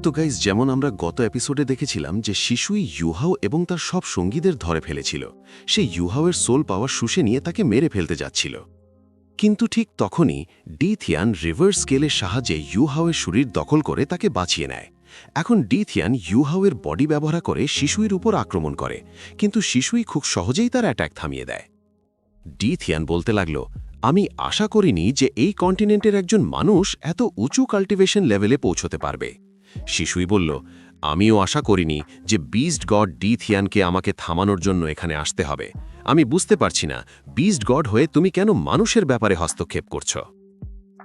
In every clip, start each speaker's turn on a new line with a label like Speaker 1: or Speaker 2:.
Speaker 1: তো গাইজ, যেমন আমরা গত এপিসোডে দেখেছিলাম যে শিশুই ইউহাও এবং তার সব সঙ্গীদের ধরে ফেলেছিল। সে ইউহাওয়ের সোল পাওয়ার শুষে নিয়ে তাকে মেরে ফেলতে যাচ্ছিল। কিন্তু ঠিক তখনই ডিথিয়ান রিভার্স স্কেলের সাহায্যে ইউহাওয়ের শরীর দখল করে তাকে বাঁচিয়ে নেয়। এখন ডিথিয়ান ইউহাওয়ের বডি ব্যবহার করে শিশুইর উপর আক্রমণ করে, কিন্তু শিশুই খুব সহজেই তার অ্যাট্যাক থামিয়ে দেয়। ডিথিয়ান বলতে লাগল, আমি আশা করিনি যে এই কন্টিনেন্টের একজন মানুষ এত উঁচু কাল্টিভেশন লেভেলে পৌঁছতে পারবে। শিশুই বলল, আমিও আশা করিনি যে বিস্ট গড ডিথিয়ানকে আমাকে থামানোর জন্য এখানে আসতে হবে। আমি বুঝতে পারছি না, বিস্ট গড হয়ে তুমি কেন মানুষের ব্যাপারে হস্তক্ষেপ করছ।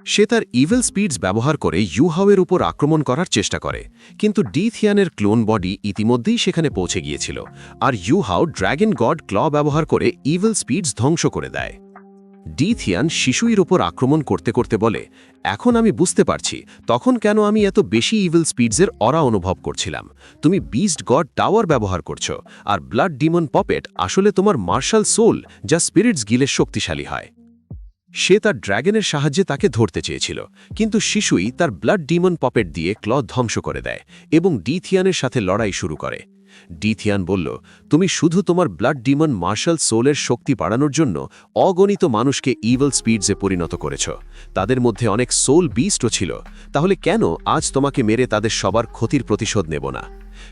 Speaker 1: সে তার ইভিল স্পিডস ব্যবহার করে ইউহাওয়ের উপর আক্রমণ করার চেষ্টা করে, কিন্তু ডিথিয়ানের ক্লোন বডি ইতিমধ্যেই সেখানে পৌঁছে গিয়েছিল, আর ইউহাও ড্র্যাগন গড ক্ল ব্যবহার করে ইভিল স্পিডস ধ্বংস করে দেয়। ডিথিয়ান শিশুইর ওপর আক্রমণ করতে করতে বলে, এখন আমি বুঝতে পারছি তখন কেন আমি এত বেশি ইভিল স্পিডসের অরা অনুভব করছিলাম। তুমি বিস্ট গড টাওয়ার ব্যবহার করছ, আর ব্লাড ডিমন পপেট আসলে তোমার মার্শাল সোল, যা স্পিরিটস গিলে শক্তিশালী হয়। সে তার ড্র্যাগনের সাহায্যে তাকে ধরতে চেয়েছিল, কিন্তু শিশুই তার ব্লাড ডিমন পপেট দিয়ে ক্ল ধ্বংস করে দেয় এবং ডিথিয়ানের সাথে লড়াই শুরু করে। ডিথিয়ান বলল, তুমি শুধু তোমার ব্লাড ডিমন মার্শাল সোলের শক্তি বাড়ানোর জন্য অগণিত মানুষকে ইভিল স্পিডসে পরিণত করেছ। তাদের মধ্যে অনেক সোল বিস্টও ছিল, তাহলে কেন আজ তোমাকে মেরে তাদের সবার ক্ষতির প্রতিশোধ নেব না?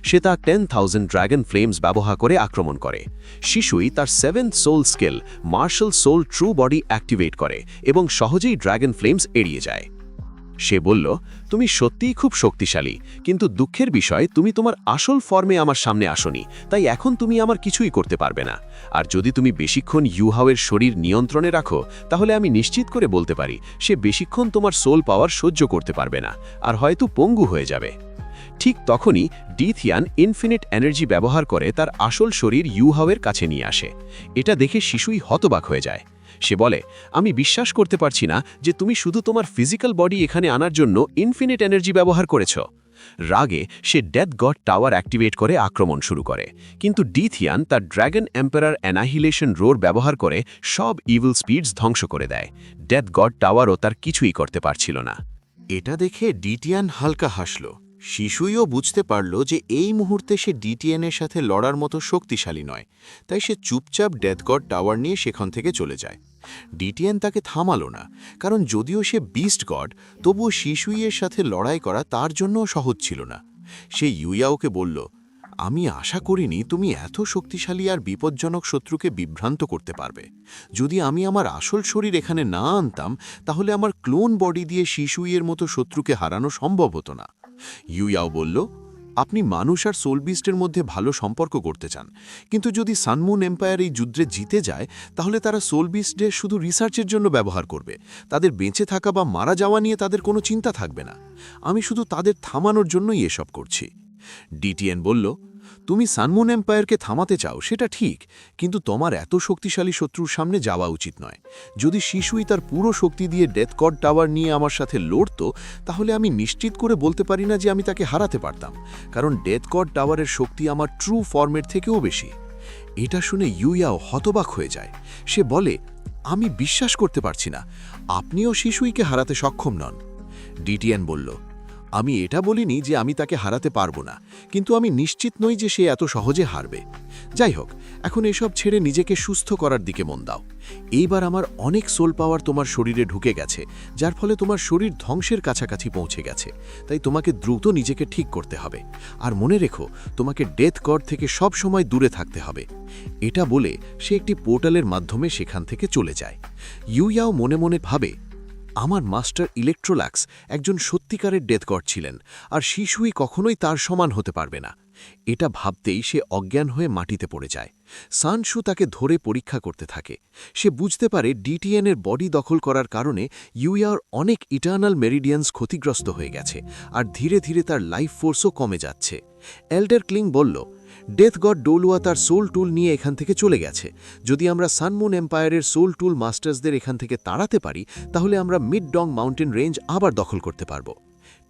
Speaker 1: সে তা 10,000 ড্র্যাগন ফ্লেমস ব্যবহার করে আক্রমণ করে। শিশুই তার 7th soul skill martial soul true body activate করে এবং সহজেই ড্র্যাগন ফ্লেমস এড়িয়ে যায়। সে বলল, তুমি সত্যিই খুব শক্তিশালী, কিন্তু দুঃখের বিষয় তুমি তোমার আসল ফর্মে আমার সামনে আসনি, তাই এখন তুমি আমার কিছুই করতে পারবে না। আর যদি তুমি বেশিক্ষণ ইউহাওয়ের শরীর নিয়ন্ত্রণে রাখো, তাহলে আমি নিশ্চিত করে বলতে পারি সে বেশিক্ষণ তোমার সোল পাওয়ার সহ্য করতে পারবে না, আর হয়তো পঙ্গু হয়ে যাবে। ঠিক তখনই ডিথিয়ান ইনফিনিট এনার্জি ব্যবহার করে তার আসল শরীর ইউহাওয়ের কাছে নিয়ে আসে। এটা দেখে শিশুই হতবাক হয়ে যায়। সে বলে, আমি বিশ্বাস করতে পারছি না যে তুমি শুধু তোমার ফিজিক্যাল বডি এখানে আনার জন্য ইনফিনিট এনার্জি ব্যবহার করেছ। রাগে সে ডেথ গড টাওয়ার অ্যাক্টিভেট করে আক্রমণ শুরু করে, কিন্তু ডিথিয়ান তার ড্র্যাগন এম্পারার অ্যানাহিলেশন রোর ব্যবহার করে সব ইভিল স্পিডস ধ্বংস করে দেয়। ডেথ গড টাওয়ারও তার কিছুই করতে পারছিল না।
Speaker 2: এটা দেখে ডিটিয়ান হালকা হাসল। শিশুইও বুঝতে পারল যে এই মুহূর্তে সে ডিটিএনের সাথে লড়ার মতো শক্তিশালী নয়, তাই সে চুপচাপ ডেথগড টাওয়ার নিয়ে সেখান থেকে চলে যায়। ডিটিএন তাকে থামালো না, কারণ যদিও সে বিস্ট গড, তবুও শিশুইয়ের সাথে লড়াই করা তার জন্য সহজ ছিল না। সে ইউয়াওকে বলল, আমি আশা করিনি তুমি এত শক্তিশালী আর বিপজ্জনক শত্রুকে বিভ্রান্ত করতে পারবে। যদি আমি আমার আসল শরীর এখানে না আনতাম, তাহলে আমার ক্লোন বডি দিয়ে শিশুইয়ের মতো শত্রুকে হারানো সম্ভব হতো না। ইউয়াও বলল, আপনি মানুষ আর সোলবিস্টের মধ্যে ভালো সম্পর্ক করতে চান, কিন্তু যদি সানমুন এম্পায়ার এই যুদ্ধে জিতে যায়, তাহলে তারা সোলবিস্টদের শুধু রিসার্চের জন্য ব্যবহার করবে। তাদের বেঁচে থাকা বা মারা যাওয়া নিয়ে তাদের কোনো চিন্তা থাকবে না। আমি শুধু তাদের থামানোর জন্যই এসব করছি। ডিটিএন বলল, তুমি সানমুন এম্পায়ারকে থামাতে চাও, সেটা ঠিক, কিন্তু তোমার এত শক্তিশালী শত্রুর সামনে যাওয়া উচিত নয়। যদি শিশুই তার পুরো শক্তি দিয়ে ডেথগড টাওয়ার নিয়ে আমার সাথে লড়ত, তাহলে আমি নিশ্চিত করে বলতে পারি না যে আমি তাকে হারাতে পারতাম, কারণ ডেথগড টাওয়ারের শক্তি আমার ট্রু ফর্মের থেকেও বেশি। এটা শুনে ইউয়াও হতবাক হয়ে যায়। সে বলে, আমি বিশ্বাস করতে পারছি না, আপনিও শিশুইকে হারাতে সক্ষম নন। ডিটিএন বলল, আমি এটা বলিনি যে আমি তাকে হারাতে পারবো না, কিন্তু আমি নিশ্চিত নই যে সে এত সহজে হারবে। যাই হোক, এখন এসব ছেড়ে নিজেকে সুস্থ করার দিকে মন দাও। এইবার আমার অনেক সোল পাওয়ার তোমার শরীরে ঢুকে গেছে, যার ফলে তোমার শরীর ধ্বংসের কাছাকাছি পৌঁছে গেছে, তাই তোমাকে দ্রুত নিজেকে ঠিক করতে হবে। আর মনে রেখো, তোমাকে ডেথ গড থেকে সব সময় দূরে থাকতে হবে। এটা বলে সে একটি পোর্টালের মাধ্যমে সেখান থেকে চলে যায়। ইউয়াও মনে মনে ভাবে, আমার মাস্টার ইলেকট্রোল্যাক্স একজন সত্যিকারের ডেথ গড ছিলেন, আর শিশুই কখনোই তার সমান হতে পারবে না। এটা ভাবতেই সে অজ্ঞান হয়ে মাটিতে পড়ে যায়। সানশু তাকে ধরে পরীক্ষা করতে থাকে। সে বুঝতে পারে ডিটিএনের বডি দখল করার কারণে ইউয়ার অনেক ইটার্নাল মেরিডিয়ান্স ক্ষতিগ্রস্ত হয়ে গেছে, আর ধীরে ধীরে তার লাইফ ফোর্সও কমে যাচ্ছে। এল্ডার ক্লিং বলল, ডেথ গড ডোলুয়া তার সোল টুল নিয়ে এখান থেকে চলে গেছে। যদি আমরা সানমুন এম্পায়ারের সোল টুল মাস্টার্সদের এখান থেকে তাড়াতে পারি, তাহলে আমরা মিড ডং মাউন্টেন রেঞ্জ আবার দখল করতে পারব।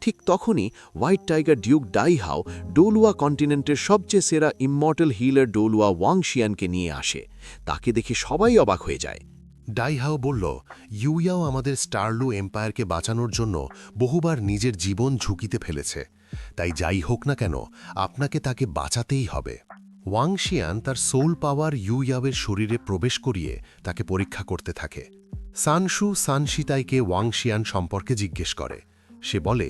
Speaker 2: ঠিক তখনই হোয়াইট টাইগার ডিউক ডাইহাও ডোলুয়া কন্টিনেন্টের সবচেয়ে সেরা ইমমর্টাল হিলার ডোলুয়া ওয়াংশিয়ানকে নিয়ে আসে। তাকে দেখে সবাই অবাক হয়ে যায়।
Speaker 3: ডাইহাও বলল, ইউইয়াও আমাদের স্টারলু এম্পায়ারকে বাঁচানোর জন্য বহুবার নিজের জীবন ঝুঁকিতে ফেলেছে, তাই যাই হোক না কেন আপনাকে তাকে বাঁচাতেই হবে। ওয়াংশিয়ান তার সোল পাওয়ার ইউইয়াওয়ের শরীরে প্রবেশ করিয়ে তাকে পরীক্ষা করতে থাকে। সানশু সানশিতাইকে ওয়াংশিয়ান সম্পর্কে জিজ্ঞেস করে। সে বলে,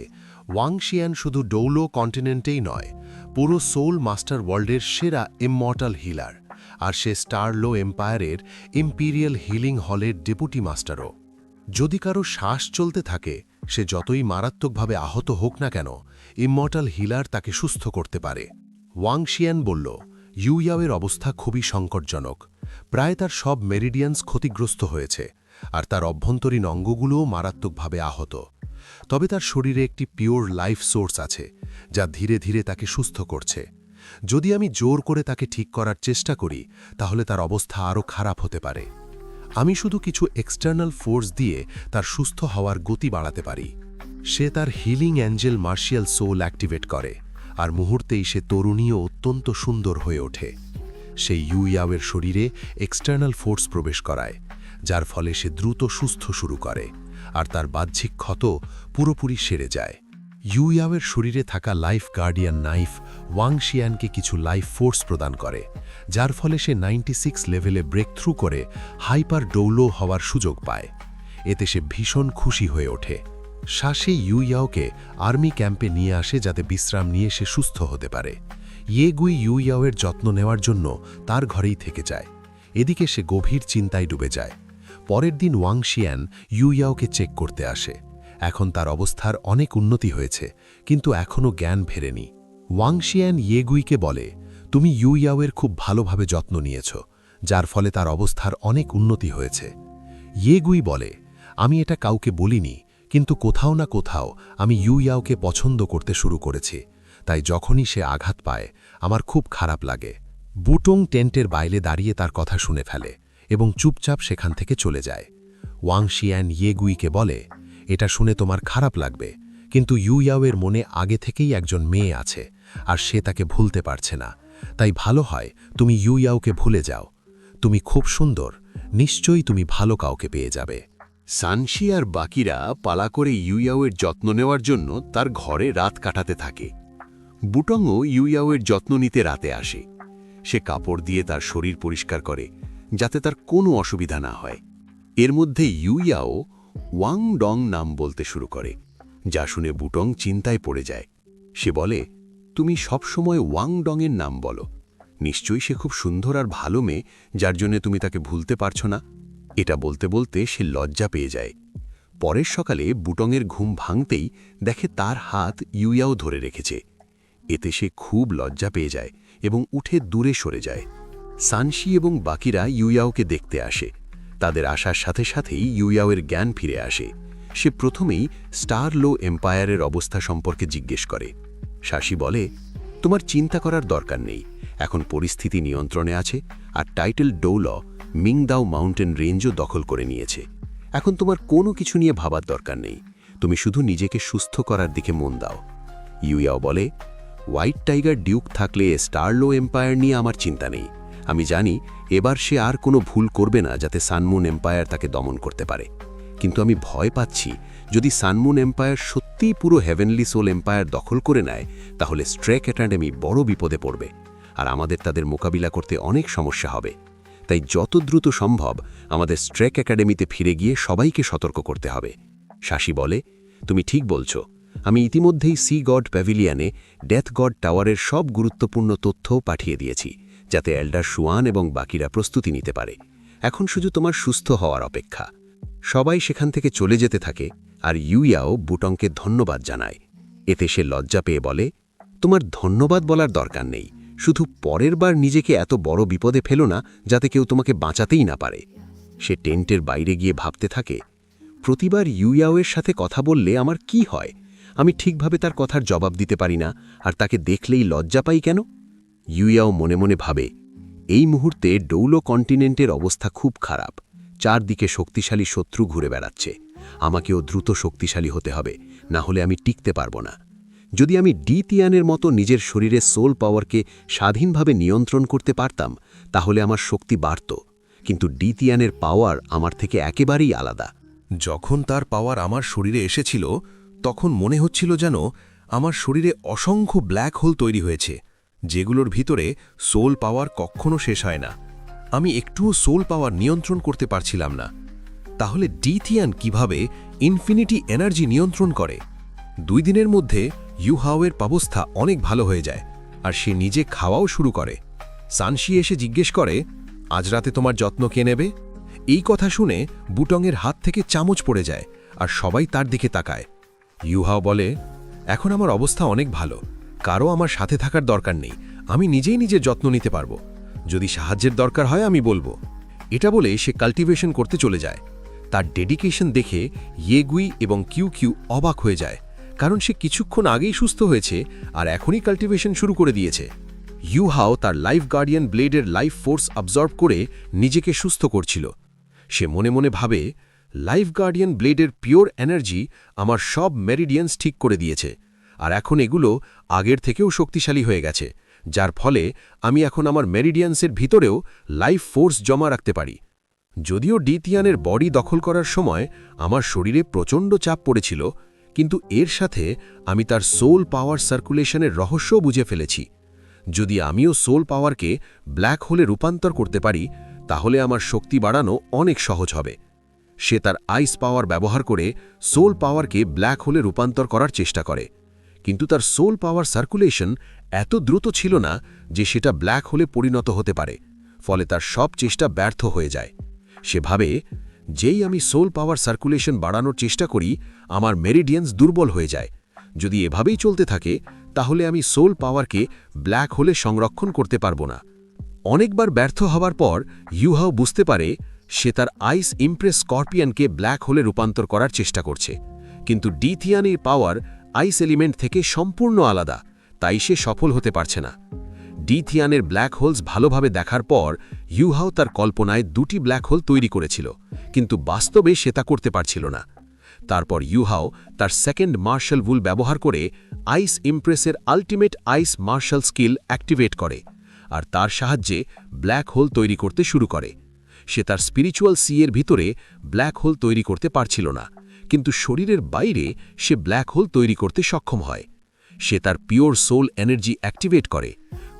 Speaker 3: ওয়াংশিয়ান শুধু ডৌলো কন্টিনেন্টেই নয়, পুরো সোল মাস্টার ওয়ার্ল্ডের সেরা ইমমর্টাল হিলার, আর সে স্টারলো এম্পায়ারের ইম্পিরিয়াল হিলিং হলের ডেপুটি মাস্টারও। যদি কারো শ্বাস চলতে থাকে, সে যতই মারাত্মকভাবে আহত হোক না কেন, ইমমর্টাল হিলার তাকে সুস্থ করতে পারে। ওয়াংশিয়ান বলল, ইউইয়াওয়ের অবস্থা খুবই সংকটজনক। প্রায় তার সব মেরিডিয়ান্স ক্ষতিগ্রস্ত হয়েছে, আর তার অভ্যন্তরীণ অঙ্গগুলোও মারাত্মকভাবে আহত। তবে তার শরীরে একটি পিওর লাইফ সোর্স আছে, যা ধীরে ধীরে তাকে সুস্থ করছে। যদি আমি জোর করে তাকে ঠিক করার চেষ্টা করি, তাহলে তার অবস্থা আরও খারাপ হতে পারে। আমি শুধু কিছু এক্সটার্নাল ফোর্স দিয়ে তার সুস্থ হওয়ার গতি বাড়াতে পারি। সে তার healing angel martial soul activate করে, আর মুহূর্তেই সে তরুণী ও অত্যন্ত সুন্দর হয়ে ওঠে। সে ইউইয়াওয়ের শরীরে এক্সটার্নাল ফোর্স প্রবেশ করায়, যার ফলে সে দ্রুত সুস্থ শুরু করে, আর তার বাহ্যিক ক্ষত পুরোপুরি সেরে যায়। ইউইয়াওয়ের শরীরে থাকা লাইফ গার্ডিয়ান নাইফ ওয়াংশিয়ানকে কিছু লাইফ ফোর্স প্রদান করে, যার ফলে সে 96 লেভেলে ব্রেক থ্রু করে হাইপার ডৌলো হওয়ার সুযোগ পায়। এতে সে ভীষণ খুশি হয়ে ওঠে। শাসে ইউইয়াওকে আর্মি ক্যাম্পে নিয়ে আসে যাতে বিশ্রাম নিয়ে সে সুস্থ হতে পারে। ইয়েগুই ইউইয়াওয়ের যত্ন নেওয়ার জন্য তার ঘরেই থেকে যায়। এদিকে সে গভীর চিন্তায় ডুবে যায়। পরের দিন ওয়াংশিয়ান ইউইয়াওকে চেক করতে আসে। এখন তার অবস্থার অনেক উন্নতি হয়েছে, কিন্তু এখনও জ্ঞান ফেরেনি। ওয়াংশিয়ান ইয়েগুইকে বলে, তুমি ইউইয়াওয়ের খুব ভালোভাবে যত্ন নিয়েছ, যার ফলে তার অবস্থার অনেক উন্নতি হয়েছে। ইয়েগুই বলে, আমি এটা কাউকে বলিনি, কিন্তু কোথাও না কোথাও আমি ইউইয়াওকে পছন্দ করতে শুরু করেছি, তাই যখনই সে আঘাত পায় আমার খুব খারাপ লাগে। বুটং টেন্টের বাইরে দাঁড়িয়ে তার কথা শুনে ফেলে এবং চুপচাপ সেখান থেকে চলে যায়। ওয়াংশিয়ান ইয়েগুইকে বলে, এটা শুনে তোমার খারাপ লাগবে, কিন্তু ইউইয়াওয়ের মনে আগে থেকেই একজন মেয়ে আছে, আর সে তাকে ভুলতে পারছে না। তাই ভালো হয় তুমি ইউইয়াওকে ভুলে যাও। তুমি খুব সুন্দর, নিশ্চয়ই তুমি ভালো কাউকে পেয়ে যাবে।
Speaker 1: সানশি আর বাকিরা পালা করে ইউইয়াওয়ের যত্ন নেওয়ার জন্য তার ঘরে রাত কাটাতে থাকে। বুটংও ইউইয়াওয়ের যত্ন নিতে রাতে আসে। সে কাপড় দিয়ে তার শরীর পরিষ্কার করে, যাতে তার কোনো অসুবিধা না হয়। এর মধ্যে ইউইয়াও ওয়াং ডং নাম বলতে শুরু করে, যা শুনে বুটং চিন্তায় পড়ে যায়। সে বলে, তুমি সবসময় ওয়াং ডংয়ের নাম বলো। নিশ্চয়ই সে খুব সুন্দর আর ভালো মেয়ে, যার জন্য তুমি তাকে ভুলতে পারছো না। এটা বলতে বলতে সে লজ্জা পেয়ে যায়। পরের সকালে বুটংয়ের ঘুম ভাঙতেই দেখে তার হাত ইউইয়াও ধরে রেখেছে। এতে সে খুব লজ্জা পেয়ে যায় এবং উঠে দূরে সরে যায়। সানশি এবং বাকিরা ইউইয়াওকে দেখতে আসে। তাদের আসার সাথে সাথেই ইউইয়াওয়ের জ্ঞান ফিরে আসে। সে প্রথমেই স্টারলো এম্পায়ারের অবস্থা সম্পর্কে জিজ্ঞেস করে। শাসি বলে, তোমার চিন্তা করার দরকার নেই, এখন পরিস্থিতি নিয়ন্ত্রণে আছে, আর টাইটেল ডৌল মিংদাও মাউন্টেন রেঞ্জও দখল করে নিয়েছে। এখন তোমার কোনো কিছু নিয়ে ভাবার দরকার নেই, তুমি শুধু নিজেকে সুস্থ করার দিকে মন দাও। ইউইয়াও বলে, হোয়াইট টাইগার ডিউক থাকলে স্টারলো এম্পায়ার নিয়ে আমার চিন্তা নেই। আমি জানি এবার সে আর কোনো ভুল করবে না যাতে সানমুন এম্পায়ার তাকে দমন করতে পারে। কিন্তু আমি ভয় পাচ্ছি, যদি সানমুন এম্পায়ার সত্যিই পুরো হেভেনলি সোল এম্পায়ার দখল করে নেয়, তাহলে স্ট্রেক একাডেমি বড় বিপদে পড়বে, আর আমাদের তাদের মোকাবিলা করতে অনেক সমস্যা হবে। তাই যত দ্রুত সম্ভব আমাদের স্ট্রেক একাডেমিতে ফিরে গিয়ে সবাইকে সতর্ক করতে হবে। শাসি বলে, তুমি ঠিক বলছো। আমি ইতিমধ্যেই সি গড প্যাভিলিয়ানে ডেথ গড টাওয়ারের সব গুরুত্বপূর্ণ তথ্যও পাঠিয়ে দিয়েছি, যাতে এল্ডার শুয়ান এবং বাকিরা প্রস্তুতি নিতে পারে। এখন শুধু তোমার সুস্থ হওয়ার অপেক্ষা। সবাই সেখান থেকে চলে যেতে থাকে, আর ইউইয়াও বুটংকে ধন্যবাদ জানায়। এতে সে লজ্জা পেয়ে বলে, তোমার ধন্যবাদ বলার দরকার নেই, শুধু পরের বার নিজেকে এত বড় বিপদে ফেলো না যাতে কেউ তোমাকে বাঁচাতেই না পারে। সে টেন্টের বাইরে গিয়ে ভাবতে থাকে, প্রতিবার ইউইয়াওয়ের সাথে কথা বললে আমার কি হয়? আমি ঠিকভাবে তার কথার জবাব দিতে পারি না, আর তাকে দেখলেই লজ্জা পাই কেন? ইউইয়াও মনে মনে ভাবে, এই মুহূর্তে ডৌলো কন্টিনেন্টের অবস্থা খুব খারাপ। চারদিকে শক্তিশালী শত্রু ঘুরে বেড়াচ্ছে। আমাকেও দ্রুত শক্তিশালী হতে হবে, না হলে আমি টিকতে পারব না। যদি আমি ডিতিয়ানের মতো নিজের শরীরে সোল পাওয়ারকে স্বাধীনভাবে নিয়ন্ত্রণ করতে পারতাম, তাহলে আমার শক্তি বাড়ত। কিন্তু ডিতিয়ানের পাওয়ার আমার থেকে একেবারেই আলাদা।
Speaker 3: যখন তার পাওয়ার আমার শরীরে এসেছিল তখন মনে হচ্ছিল যেন আমার শরীরে অসংখ্য ব্ল্যাক হোল তৈরি হয়েছে, যেগুলোর ভিতরে সোল পাওয়ার কখনো শেষ হয় না। আমি একটুও সোল পাওয়ার নিয়ন্ত্রণ করতে পারছিলাম না। তাহলে ডিথিয়ান কিভাবে ইনফিনিটি এনার্জি নিয়ন্ত্রণ করে? 2 দিনের মধ্যে ইউহাওয়ের অবস্থা অনেক ভালো হয়ে যায়, আর সে নিজে খাওয়াও শুরু করে। সানশি এসে জিজ্ঞেস করে, আজ রাতে তোমার যত্ন কে নেবে? এই কথা শুনে বুটংয়ের হাত থেকে চামচ পড়ে যায়, আর সবাই তার দিকে তাকায়। ইউহাও বলে, এখন আমার অবস্থা অনেক ভালো, কারো আমার সাথে থাকার দরকার নেই, আমি নিজেই নিজের যত্ন নিতে পারবো। যদি সাহায্যের দরকার হয় আমি বলবো। এটা বলে সে কাল্টিভেশন করতে চলে যায়। তার ডেডিকেশন দেখে ইয়েগুই এবং কিউ কিউ অবাক হয়ে যায়, কারণ সে কিছুক্ষণ আগেই সুস্থ হয়েছে আর এখনই কাল্টিভেশন শুরু করে দিয়েছে। ইউহাও তার লাইফ গার্ডিয়ান ব্লেডের লাইফ ফোর্স অবজর্ভ করে নিজেকে সুস্থ করছিল। সে মনে মনে ভাবে, লাইফ গার্ডিয়ান ব্লেডের পিওর এনার্জি আমার সব মেরিডিয়ান্স ঠিক করে দিয়েছে, আর এখন এগুলো আগের থেকেও শক্তিশালী হয়ে গেছে, যার ফলে আমি এখন আমার মেরিডিয়ান্সের ভিতরেও লাইফ ফোর্স জমা রাখতে পারি। যদিও ডিতিয়ানের বডি দখল করার সময় আমার শরীরে প্রচণ্ড চাপ পড়েছিল, কিন্তু এর সাথে আমি তার সোল পাওয়ার সার্কুলেশনের রহস্যও বুঝে ফেলেছি। যদি আমিও সোল পাওয়ারকে ব্ল্যাক হোলে রূপান্তর করতে পারি, তাহলে আমার শক্তি বাড়ানো অনেক সহজ হবে। সে তার আইস পাওয়ার ব্যবহার করে সোল পাওয়ারকে ব্ল্যাক হোলে রূপান্তর করার চেষ্টা করে, কিন্তু তার সোল পাওয়ার সার্কুলেশন এত দ্রুত ছিল না যে সেটা ব্ল্যাক হোলে পরিণত হতে পারে, ফলে তার সব চেষ্টা ব্যর্থ হয়ে যায়। সে ভাবে, যেই আমি সোল পাওয়ার সার্কুলেশন বাড়ানোর চেষ্টা করি, আমার মেরিডিয়ান্স দুর্বল হয়ে যায়। যদি এভাবেই চলতে থাকে, তাহলে আমি সোল পাওয়ারকে ব্ল্যাক হোলে সংরক্ষণ করতে পারবো না। অনেকবার ব্যর্থ হওয়ার পর ইউহাও বুঝতে পারে সে তার আইস ইমপ্রেস স্করপিয়নকে ব্ল্যাক হোলে রূপান্তর করার চেষ্টা করছে, কিন্তু ডিথিয়ানের পাওয়ার আইস এলিমেন্ট থেকে সম্পূর্ণ আলাদা, তাই সে সফল হতে পারছে না। ডিথিয়ানের ব্ল্যাক হোলস ভালোভাবে দেখার পর ইউহাও তার কল্পনায় 2টি ব্ল্যাক হোল তৈরি করেছিল, কিন্তু বাস্তবে সে তা করতে পারছিল না। তারপর ইউহাও তার সেকেন্ড মার্শাল উল ব্যবহার করে আইস ইমপ্রেসের আল্টিমেট আইস মার্শাল স্কিল অ্যাক্টিভেট করে, আর তার সাহায্যে ব্ল্যাক হোল তৈরি করতে শুরু করে। সে তার স্পিরিচুয়াল সিয়ের ভিতরে ব্ল্যাক হোল তৈরি করতে পারছিল না, কিন্তু শরীরের বাইরে সে ব্ল্যাক হোল তৈরি করতে সক্ষম হয়। সে তার পিওর সোল এনার্জি অ্যাক্টিভেট করে,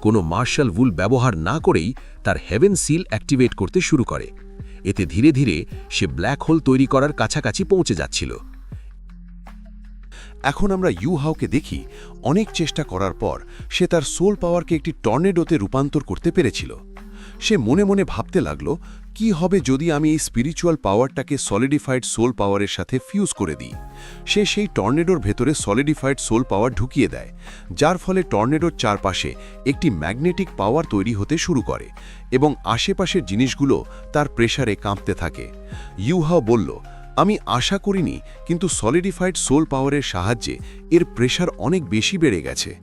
Speaker 3: কোনো মার্শাল উল ব্যবহার না করেই তার হেভেন সিল অ্যাক্টিভেট করতে শুরু করে। এতে ধীরে ধীরে সে ব্ল্যাক হোল তৈরি করার কাছাকাছি পৌঁছে যাচ্ছিল।
Speaker 4: এখন আমরা ইউহাওকে দেখি, অনেক চেষ্টা করার পর সে তার সোল পাওয়ারকে একটি টর্নেডোতে রূপান্তর করতে পেরেছিল। সে মনে মনে ভাবতে লাগল, কি হবে যদি আমি এই স্পিরিচুয়াল পাওয়ারটাকে সলিডিফাইড সোল পাওয়ারের সাথে ফিউজ করে দিই। সে সেই টর্নেডোর ভেতরে সলিডিফাইড সোল পাওয়ার ঢুকিয়ে দেয়, যার ফলে টর্নেডোর চারপাশে একটি ম্যাগনেটিক পাওয়ার তৈরি হতে শুরু করে এবং আশেপাশের জিনিসগুলো তার প্রেসারে কাঁপতে থাকে। ইউহাও বলল, আমি আশা করিনি, কিন্তু সলিডিফাইড সোল পাওয়ারের সাহায্যে এর প্রেসার অনেক বেশি বেড়ে গেছে।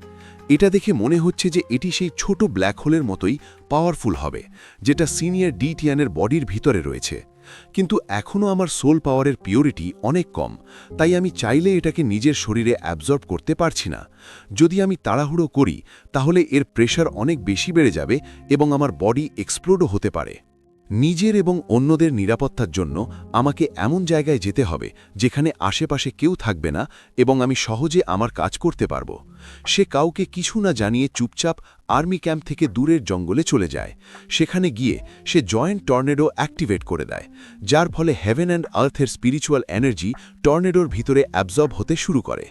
Speaker 4: এটা দেখে মনে হচ্ছে যে এটি সেই ছোট ব্ল্যাক হোলের মতোই পাওয়ারফুল হবে, যেটা সিনিয়র ডিটিয়ানের বডির ভিতরে রয়েছে। কিন্তু এখনও আমার সোল পাওয়ারের পিওরিটি অনেক কম, তাই আমি চাইলে এটাকে নিজের শরীরে অ্যাবজর্ব করতে পারছি না। যদি আমি তাড়াহুড়ো করি, তাহলে এর প্রেসার অনেক বেশি বেড়ে যাবে এবং আমার বডি এক্সপ্লোডও হতে পারে। নিজের এবং অন্যদের নিরাপত্তার জন্য আমাকে এমন জায়গায় যেতে হবে যেখানে আশেপাশে কেউ থাকবে না এবং আমি সহজে আমার কাজ করতে পারব। সে কাউকে কিছু না জানিয়ে চুপচাপ আর্মি ক্যাম্প থেকে দূরের জঙ্গলে চলে যায়। সেখানে গিয়ে সে জয়েন্ট টর্নেডো অ্যাক্টিভেট করে দেয়, যার ফলে হেভেন অ্যান্ড আর্থের স্পিরিচুয়াল এনার্জি টর্নেডোর ভিতরে অ্যাবজর্ব হতে শুরু করে।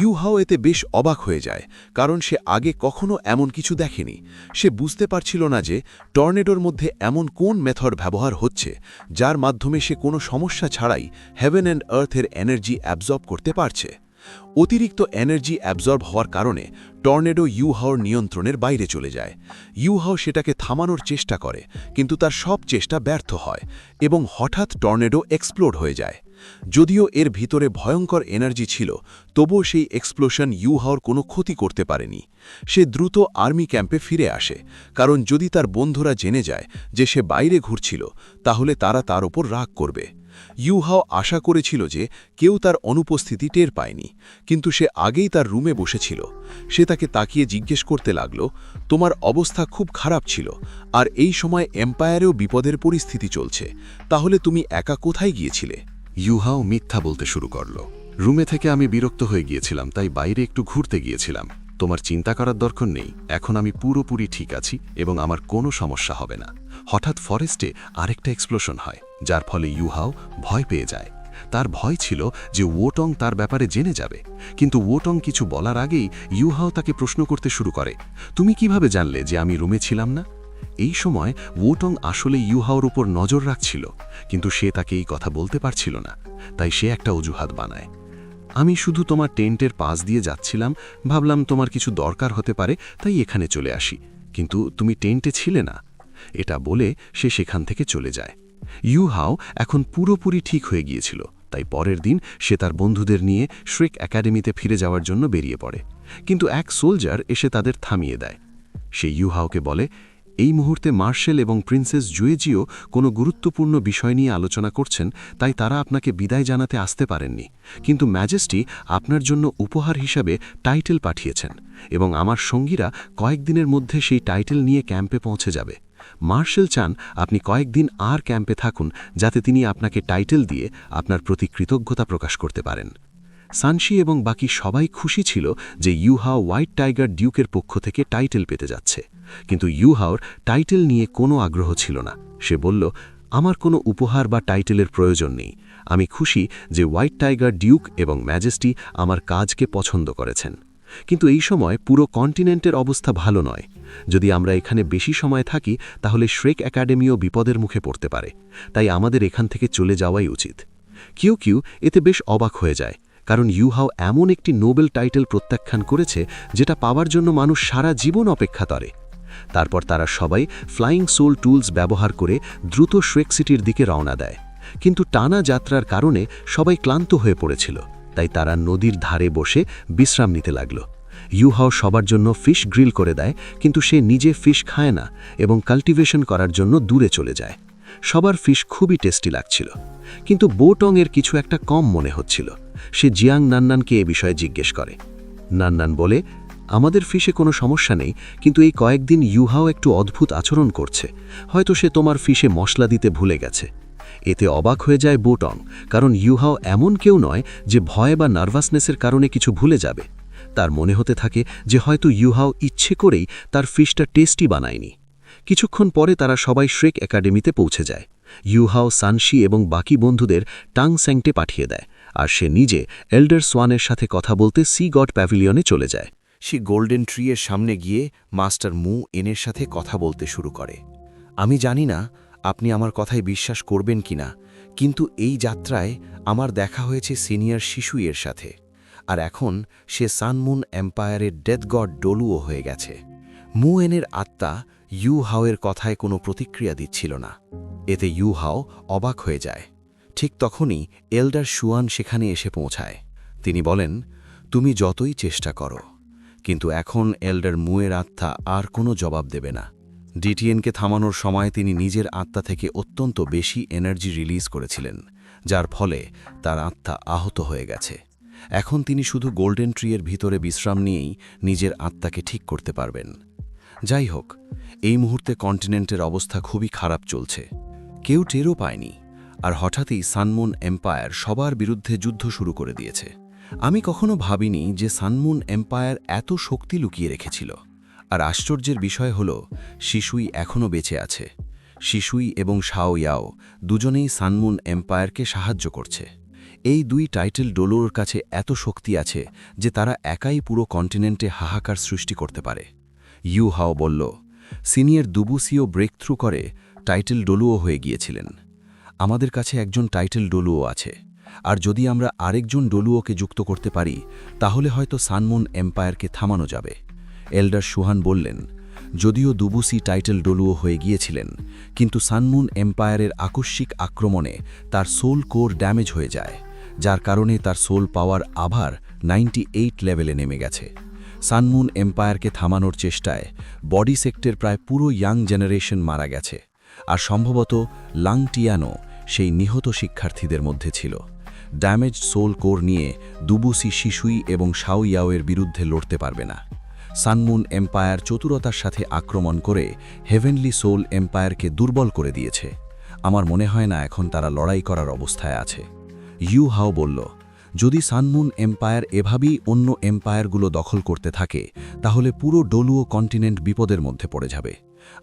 Speaker 4: ইউহাও এতে বেশ অবাক হয়ে যায়, কারণ সে আগে কখনো এমন কিছু দেখেনি। সে বুঝতে পারছিল না যে টর্নেডোর মধ্যে এমন কোন মেথড ব্যবহার হচ্ছে যার মাধ্যমে সে কোনো সমস্যা ছাড়াই হেভেন অ্যান্ড আর্থের এনার্জি অ্যাবজর্ব করতে পারছে। অতিরিক্ত এনার্জি অ্যাবজর্ব হওয়ার কারণে টর্নেডো ইউহাওর নিয়ন্ত্রণের বাইরে চলে যায়। ইউহাও সেটাকে থামানোর চেষ্টা করে, কিন্তু তার সব চেষ্টা ব্যর্থ হয় এবং হঠাৎ টর্নেডো এক্সপ্লোড হয়ে যায়। যদিও এর ভিতরে ভয়ঙ্কর এনার্জি ছিল, তবুও সেই এক্সপ্লোশন ইউহাওর কোনো ক্ষতি করতে পারেনি। সে দ্রুত আর্মি ক্যাম্পে ফিরে আসে, কারণ যদি তার বন্ধুরা জেনে যায় যে সে বাইরে ঘুরছিল, তাহলে তারা তার ওপর রাগ করবে। ইউহাও আশা করেছিল যে কেউ তার অনুপস্থিতি টের পায়নি, কিন্তু সে আগেই তার রুমে বসেছিল। সে তাকে তাকিয়ে জিজ্ঞেস করতে লাগল, তোমার অবস্থা খুব খারাপ ছিল, আর এই সময় এম্পায়ারেও বিপদের পরিস্থিতি চলছে, তাহলে তুমি একা কোথায় গিয়েছিলে?
Speaker 3: ইউহাও মিথ্যা বলতে শুরু করল। রুমে থেকে আমি বিরক্ত হয়ে গিয়েছিলাম, তাই বাইরে একটু ঘুরতে গিয়েছিলাম। তোমার চিন্তা করার দরকার নেই, এখন আমি পুরোপুরি ঠিক আছি এবং আমার কোনো সমস্যা হবে না। হঠাৎ ফরেস্টে আরেকটা এক্সপ্লোশন হয়, যার ফলে ইউহাও ভয় পেয়ে যায়। তার ভয় ছিল যে ওটং তার ব্যাপারে জেনে যাবে, কিন্তু ওটং কিছু বলার আগেই ইউহাও তাকে প্রশ্ন করতে শুরু করে, তুমি কিভাবে জানলে যে আমি রুমে ছিলাম না? এই সময় ওটং আসলে ইউহাওর উপর নজর রাখছিল, কিন্তু সে তাকে এই কথা বলতে পারছিল না, তাই সে একটা অজুহাত বানায়। আমি শুধু তোমার টেন্টের পাশ দিয়ে যাচ্ছিলাম, ভাবলাম তোমার কিছু দরকার হতে পারে, তাই এখানে চলে আসি, কিন্তু তুমি টেন্টে ছিলে না। এটা বলে সে সেখান থেকে চলে যায়। ইউহাও এখন পুরোপুরি ঠিক হয়ে গিয়েছিল, তাই পরের দিন সে তার বন্ধুদের নিয়ে শ্রেক একাডেমিতে ফিরে যাওয়ার জন্য বেরিয়ে পড়ে, কিন্তু এক সোলজার এসে তাদের থামিয়ে দেয়। সে ইউহাওকে বলে, এই মুহূর্তে মার্শেল এবং প্রিন্সেস জুয়েজিও কোনো গুরুত্বপূর্ণ বিষয় নিয়ে আলোচনা করছেন, তাই তারা আপনাকে বিদায় জানাতে আসতে পারেননি, কিন্তু ম্যাজেস্টি আপনার জন্য উপহার হিসাবে টাইটেল পাঠিয়েছেন এবং আমার সঙ্গীরা কয়েকদিনের মধ্যে সেই টাইটেল নিয়ে ক্যাম্পে পৌঁছে যাবে। মার্শেল চান আপনি কয়েকদিন আর ক্যাম্পে থাকুন, যাতে তিনি আপনাকে টাইটেল দিয়ে আপনার প্রতি কৃতজ্ঞতা প্রকাশ করতে পারেন। সানশি এবং বাকি সবাই খুশি ছিল যে ইউহাও হোয়াইট টাইগার ডিউকের পক্ষ থেকে টাইটেল পেতে যাচ্ছে, কিন্তু ইউহাওর টাইটেল নিয়ে কোনো আগ্রহ ছিল না। সে বলল, আমার কোনো উপহার বা টাইটেলের প্রয়োজন নেই, আমি খুশি যে হোয়াইট টাইগার ডিউক এবং ম্যাজেস্টি আমার কাজকে পছন্দ করেছেন। কিন্তু এই সময় পুরো কন্টিনেন্টের অবস্থা ভালো নয়। যদি আমরা এখানে বেশি সময় থাকি তাহলে শ্রেক একাডেমিও বিপদের মুখে পড়তে পারে, তাই আমাদের এখান থেকে চলে যাওয়াই উচিত। কিউ কিউ এতে বেশ অবাক হয়ে যায়, কারণ ইউহাও এমন একটি নোবেল টাইটেল প্রত্যাখ্যান করেছে যেটা পাওয়ার জন্য মানুষ সারা জীবন অপেক্ষা করে। তারপর তারা সবাই ফ্লাইং সোল টুলস ব্যবহার করে দ্রুত শ্রেক সিটির দিকে রওনা দেয়, কিন্তু টানা যাত্রার কারণে সবাই ক্লান্ত হয়ে পড়েছিল, তাই তারা নদীর ধারে বসে বিশ্রাম নিতে লাগল। ইউহাও সবার জন্য ফিশ গ্রিল করে দেয়, কিন্তু সে নিজে ফিশ খায় না এবং কাল্টিভেশন করার জন্য দূরে চলে যায়। সবার ফিশ খুবই টেস্টি লাগছিল, কিন্তু বোটং এর কিছু একটা কম মনে হচ্ছিল। সে জিয়াং নান্নানকে এ বিষয়ে জিজ্ঞেস করে। নান্নান বলে, আমাদের ফিশে কোনো সমস্যা নেই, কিন্তু এই কয়েকদিন ইউহাও একটু অদ্ভুত আচরণ করছে, হয়তো সে তোমার ফিশে মশলা দিতে ভুলে গেছে। এতে অবাক হয়ে যায় বোটং, কারণ ইউহাও এমন কেউ নয় যে ভয় বা নার্ভাসনেসের কারণে কিছু ভুলে যাবে। তার মনে হতে থাকে যে হয়তো ইউহাও ইচ্ছে করেই তার ফিশটা টেস্টি বানায়নি। কিছুক্ষণ পরে তারা সবাই শ্রেক একাডেমিতে পৌঁছে যায়। ইউহাও সানশি এবং বাকি বন্ধুদের টাং স্যাংটে পাঠিয়ে দেয়, আর সে নিজে এল্ডার সোয়ানের সাথে কথা বলতে সি গড প্যাভিলিয়নে চলে যায়।
Speaker 2: সে গোল্ডেন ট্রি এর সামনে গিয়ে মাস্টার মু এনের সাথে কথা বলতে শুরু করে। আমি জানি না আপনি আমার কথায় বিশ্বাস করবেন কিনা, কিন্তু এই যাত্রায় আমার দেখা হয়েছে সিনিয়র শিশুয়ের সাথে, আর এখন সে সানমুন এম্পায়ারের ডেথ গড ডলুও হয়ে গেছে। মু এনের আত্মা ইউহাওয়ের কথায় কোনো প্রতিক্রিয়া দিচ্ছিল না। এতে ইউহাও অবাক হয়ে যায়। ঠিক তখনই এল্ডার শুয়ান সেখানে এসে পৌঁছায়। তিনি বলেন, তুমি যতই চেষ্টা করো, কিন্তু এখন এল্ডার মুয়ের আত্মা আর কোনো জবাব দেবে না। ডিটিএনকে থামানোর সময় তিনি নিজের আত্মা থেকে অত্যন্ত বেশি এনার্জি রিলিজ করেছিলেন, যার ফলে তার আত্মা আহত হয়ে গেছে। এখন তিনি শুধু গোল্ডেন ট্রিয়ের ভিতরে বিশ্রাম নিয়েই নিজের আত্মাকে ঠিক করতে পারবেন। যাই হোক, এই মুহূর্তে কন্টিনেন্টের অবস্থা খুবই খারাপ চলছে। কেউ টেরও পায়নি, আর হঠাৎই সানমুন এম্পায়ার সবার বিরুদ্ধে যুদ্ধ শুরু করে দিয়েছে। আমি কখনো ভাবিনি যে সানমুন এম্পায়ার এত শক্তি লুকিয়ে রেখেছিল। আর আশ্চর্যের বিষয় হল, শিশুই এখনও বেঁচে আছে। শিশুই এবং শাও ইয়াও দুজনেই সানমুন এম্পায়ারকে সাহায্য করছে। এই দুই টাইটেল ডোলোর কাছে এত শক্তি আছে যে তারা একাই পুরো কন্টিনেন্টে হাহাকার সৃষ্টি করতে পারে। ইউহাও বলল, সিনিয়র দুবুসিও ব্রেক থ্রু করে টাইটেল ডোলুও হয়ে গিয়েছিলেন। আমাদের কাছে একজন টাইটেল ডোলুও আছে, আর যদি আমরা আরেকজন ডোলুওকে যুক্ত করতে পারি তাহলে হয়তো সানমুন এম্পায়ারকে থামানো যাবে। এল্ডার সুহান বললেন, যদিও দুবুসি টাইটেল ডোলুও হয়ে গিয়েছিলেন, কিন্তু সানমুন এম্পায়ারের আকস্মিক আক্রমণে তার সোল কোর ড্যামেজ হয়ে যায়, যার কারণে তার সোল পাওয়ার আবার 98 লেভেলে নেমে গেছে। সানমুন এম্পায়ারকে থামানোর চেষ্টায় বডি সেক্টের প্রায় পুরো ইয়াং জেনারেশন মারা গেছে, আর সম্ভবত লাং টিয়ানো
Speaker 5: সেই নিহত শিক্ষার্থীদের মধ্যে ছিল। ড্যামেজ সোল কোর নিয়ে দুবুসি শিশুই এবং শাও ইয়াওয়ের বিরুদ্ধে লড়তে পারবে না। সানমুন এম্পায়ার চতুরতার সাথে আক্রমণ করে হেভেনলি সোল এম্পায়ারকে দুর্বল করে দিয়েছে। আমার মনে হয় না এখন তারা লড়াই করার অবস্থায় আছে। ইউ হাও বলল, যদি সানমুন এম্পায়ার এভাবেই অন্য এম্পায়ারগুলো দখল করতে থাকে তাহলে পুরো ডলুও কন্টিনেন্ট বিপদের মধ্যে পড়ে যাবে।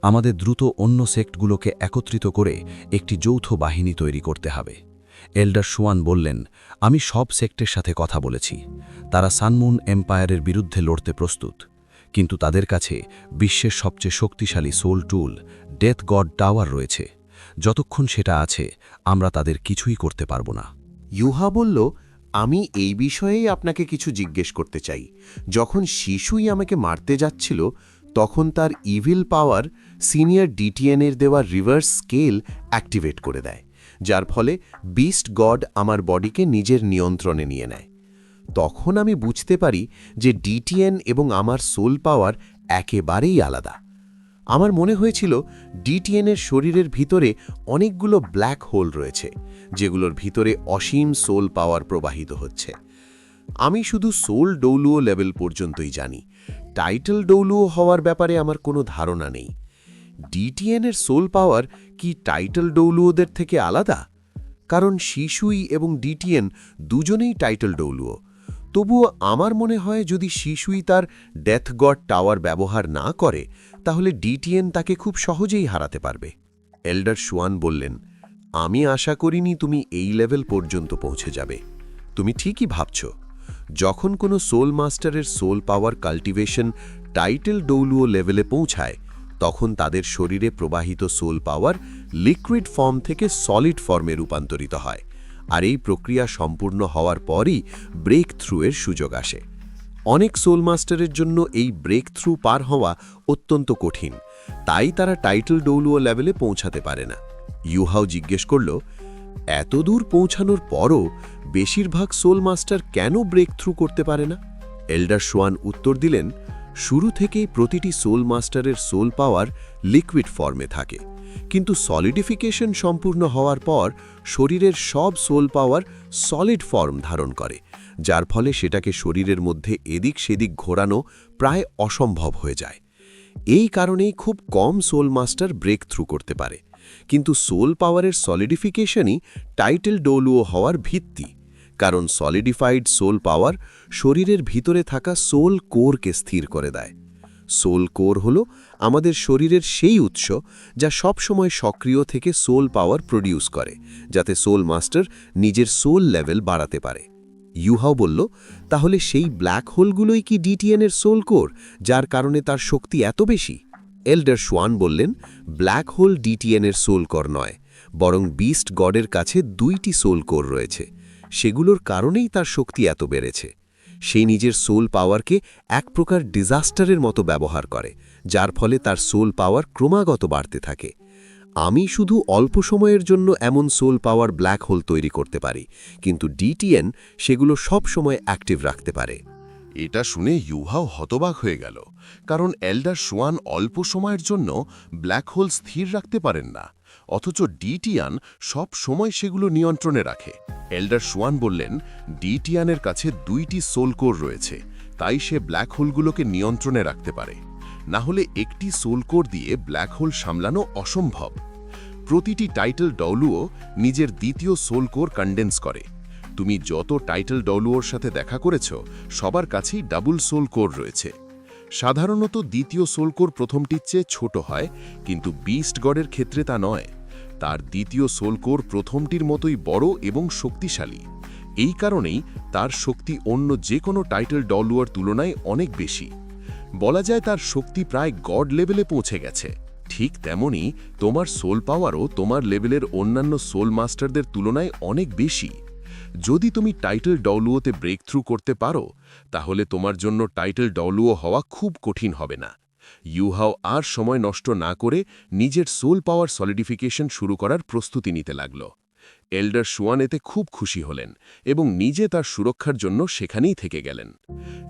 Speaker 5: আমাদের দ্রুত অন্য সেক্টগুলোকে একত্রিত করে একটি যৌথ বাহিনী তৈরি করতে হবে। এল্ডার শুয়ান বললেন, আমি সব সেক্টের সাথে কথা বলেছি। তারা সানমুন এম্পায়ারের বিরুদ্ধে লড়তে প্রস্তুত, কিন্তু তাদের কাছে বিশ্বের সবচেয়ে শক্তিশালী সোল টুল ডেথ গড টাওয়ার রয়েছে। যতক্ষণ সেটা আছে আমরা তাদের কিছুই করতে পারব না।
Speaker 2: ইউহা বলল, আমি এই বিষয়েই আপনাকে কিছু জিজ্ঞেস করতে চাই। যখন শিশুই আমাকে মারতে যাচ্ছিল তখন তার ইভিল পাওয়ার সিনিয়র ডিটিএনের দেওয়া রিভার্স স্কেল অ্যাক্টিভেট করে দেয়, যার ফলে বিস্ট গড আমার বডিকে নিজের নিয়ন্ত্রণে নিয়ে নেয়। তখন আমি বুঝতে পারি যে ডিটিএন এবং আমার সোল পাওয়ার একেবারেই আলাদা। আমার মনে হয়েছিল ডিটিএনের শরীরের ভিতরে অনেকগুলো ব্ল্যাক হোল রয়েছে, যেগুলোর ভিতরে অসীম সোল পাওয়ার প্রবাহিত হচ্ছে। আমি শুধু সোল ডৌলুও লেভেল পর্যন্তই জানি, টাইটেল ডৌলুও হওয়ার ব্যাপারে আমার কোনো ধারণা নেই। ডিটিএনের সোল পাওয়ার কি টাইটেল ডৌলুওদের থেকে আলাদা? কারণ শিশুই এবং ডিটিএন দুজনেই টাইটেল ডৌলুও। তবুও আমার মনে হয় যদি শিশুই তার ডেথ গড টাওয়ার ব্যবহার না করে তাহলে ডিটিএন তাকে খুব সহজেই হারাতে পারবে। এল্ডার শুয়ান বললেন, আমি আশা করিনি তুমি এই লেভেল পর্যন্ত পৌঁছে যাবে। তুমি ঠিকই ভাবছ। যখন কোনো সোল মাস্টারের সোল পাওয়ার কাল্টিভেশন টাইটেল ডৌলুও লেভেলে পৌঁছায় তখন তাদের শরীরে প্রবাহিত সোল পাওয়ার লিকুইড ফর্ম থেকে সলিড ফর্মে রূপান্তরিত হয়, আর এই প্রক্রিয়া সম্পূর্ণ হওয়ার পরই ব্রেক থ্রুয়ের সুযোগ আসে। অনেক সোল মাস্টারের জন্য এই ব্রেক থ্রু পার হওয়া অত্যন্ত কঠিন, তাই তারা টাইটেল ডৌলুও লেভেলে পৌঁছাতে পারে না। ইউহাও জিজ্ঞেস করল, এত দূর পৌঁছানোর পরও বেশিরভাগ সোল মাস্টার কেন ব্রেক থ্রু করতে পারে না? এল্ডার শুয়ান উত্তর দিলেন, শুরু থেকেই প্রতিটি সোল মাস্টারের সোল পাওয়ার লিকুইড ফর্মে থাকে, কিন্তু সলিডিফিকেশন সম্পূর্ণ হওয়ার পর শরীরের সব সোল পাওয়ার সলিড ফর্ম ধারণ করে, যার ফলে সেটাকে শরীরের মধ্যে এদিক সেদিক ঘোরানো প্রায় অসম্ভব হয়ে যায়। এই কারণেই খুব কম সোল মাস্টার ব্রেক থ্রু করতে পারে। কিন্তু সোল পাওয়ারের সলিডিফিকেশনই টাইটেল ডৌলুও হওয়ার ভিত্তি, কারণ সলিডিফাইড সোল পাওয়ার শরীরের ভিতরে থাকা সোল কোরকে স্থির করে দেয়। সোল কোর হল আমাদের শরীরের সেই উৎস যা সবসময় সক্রিয় থেকে সোল পাওয়ার প্রডিউস করে, যাতে সোল মাস্টার নিজের সোল লেভেল বাড়াতে পারে। ইউহাও বলল, তাহলে সেই ব্ল্যাক হোলগুলোই কি ডিটিএনের সোল কোর, যার কারণে তার শক্তি এত বেশি? এল্ডার শুয়ান বললেন, ব্ল্যাক হোল ডিটিএনের সোল কোর নয়, বরং বিস্ট গডের কাছে 2টি সোল কোর রয়েছে। সেগুলোর কারণেই তার শক্তি এত বেড়েছে। সেই নিজের সোল পাওয়ারকে এক প্রকার ডিজাস্টারের মতো ব্যবহার করে, যার ফলে তার সোল পাওয়ার ক্রমাগত বাড়তে থাকে। আমি শুধু অল্প সময়ের জন্য এমন সোল পাওয়ার ব্ল্যাক হোল তৈরি করতে পারি, কিন্তু ডিটিএন সেগুলো সব সময় অ্যাক্টিভ রাখতে পারে।
Speaker 3: এটা শুনে ইউহাও হতবাক হয়ে গেল, কারণ এল্ডার শুয়ান অল্প সময়ের জন্য ব্ল্যাক হোল স্থির রাখতে পারেন না, অথচ ডিটিয়ান সব সময় সেগুলো নিয়ন্ত্রণে রাখে। এল্ডার শুয়ান বললেন, ডিটিয়ানের কাছে 2টি সোল কোর রয়েছে, তাই সে ব্ল্যাক হোলগুলোকে নিয়ন্ত্রণে রাখতে পারে। না হলে একটি সোল কোর দিয়ে ব্ল্যাক হোল সামলানো অসম্ভব। প্রতিটি টাইটেল ডৌলুও নিজের দ্বিতীয় সোল কোর কন্ডেন্স করে। তুমি যত টাইটেল ডৌলুওর সাথে দেখা করেছ সবার কাছেই ডাবল সোল কোর রয়েছে। সাধারণত দ্বিতীয় সোল কোর প্রথমটির চেয়ে ছোট হয়, কিন্তু বিস্ট গডের ক্ষেত্রে তা নয়। তার দ্বিতীয় সোল কোর প্রথমটির মতোই বড় এবং শক্তিশালী। এই কারণেই তার শক্তি অন্য যে কোনো টাইটেল ডৌলুওর তুলনায় অনেক বেশি। বলা যায় তার শক্তি প্রায় গড লেভেলে পৌঁছে গেছে। ঠিক তেমনি তোমার সোল পাওয়ারও তোমার লেভেলের অন্যান্য সোল মাস্টারদের তুলনায় অনেক বেশি। যদি তুমি টাইটেল ডৌলুওতে ব্রেক থ্রু করতে পারো তাহলে তোমার জন্য টাইটেল ডৌলুও হওয়া খুব কঠিন হবে না। ইউহাও আর সময় নষ্ট না করে নিজের সোল পাওয়ার সলিডিফিকেশন শুরু করার প্রস্তুতি নিতে লাগল।
Speaker 1: এল্ডার শুয়ান এতে খুব খুশি হলেন এবং নিজে তার সুরক্ষার জন্য সেখানেই থেকে গেলেন।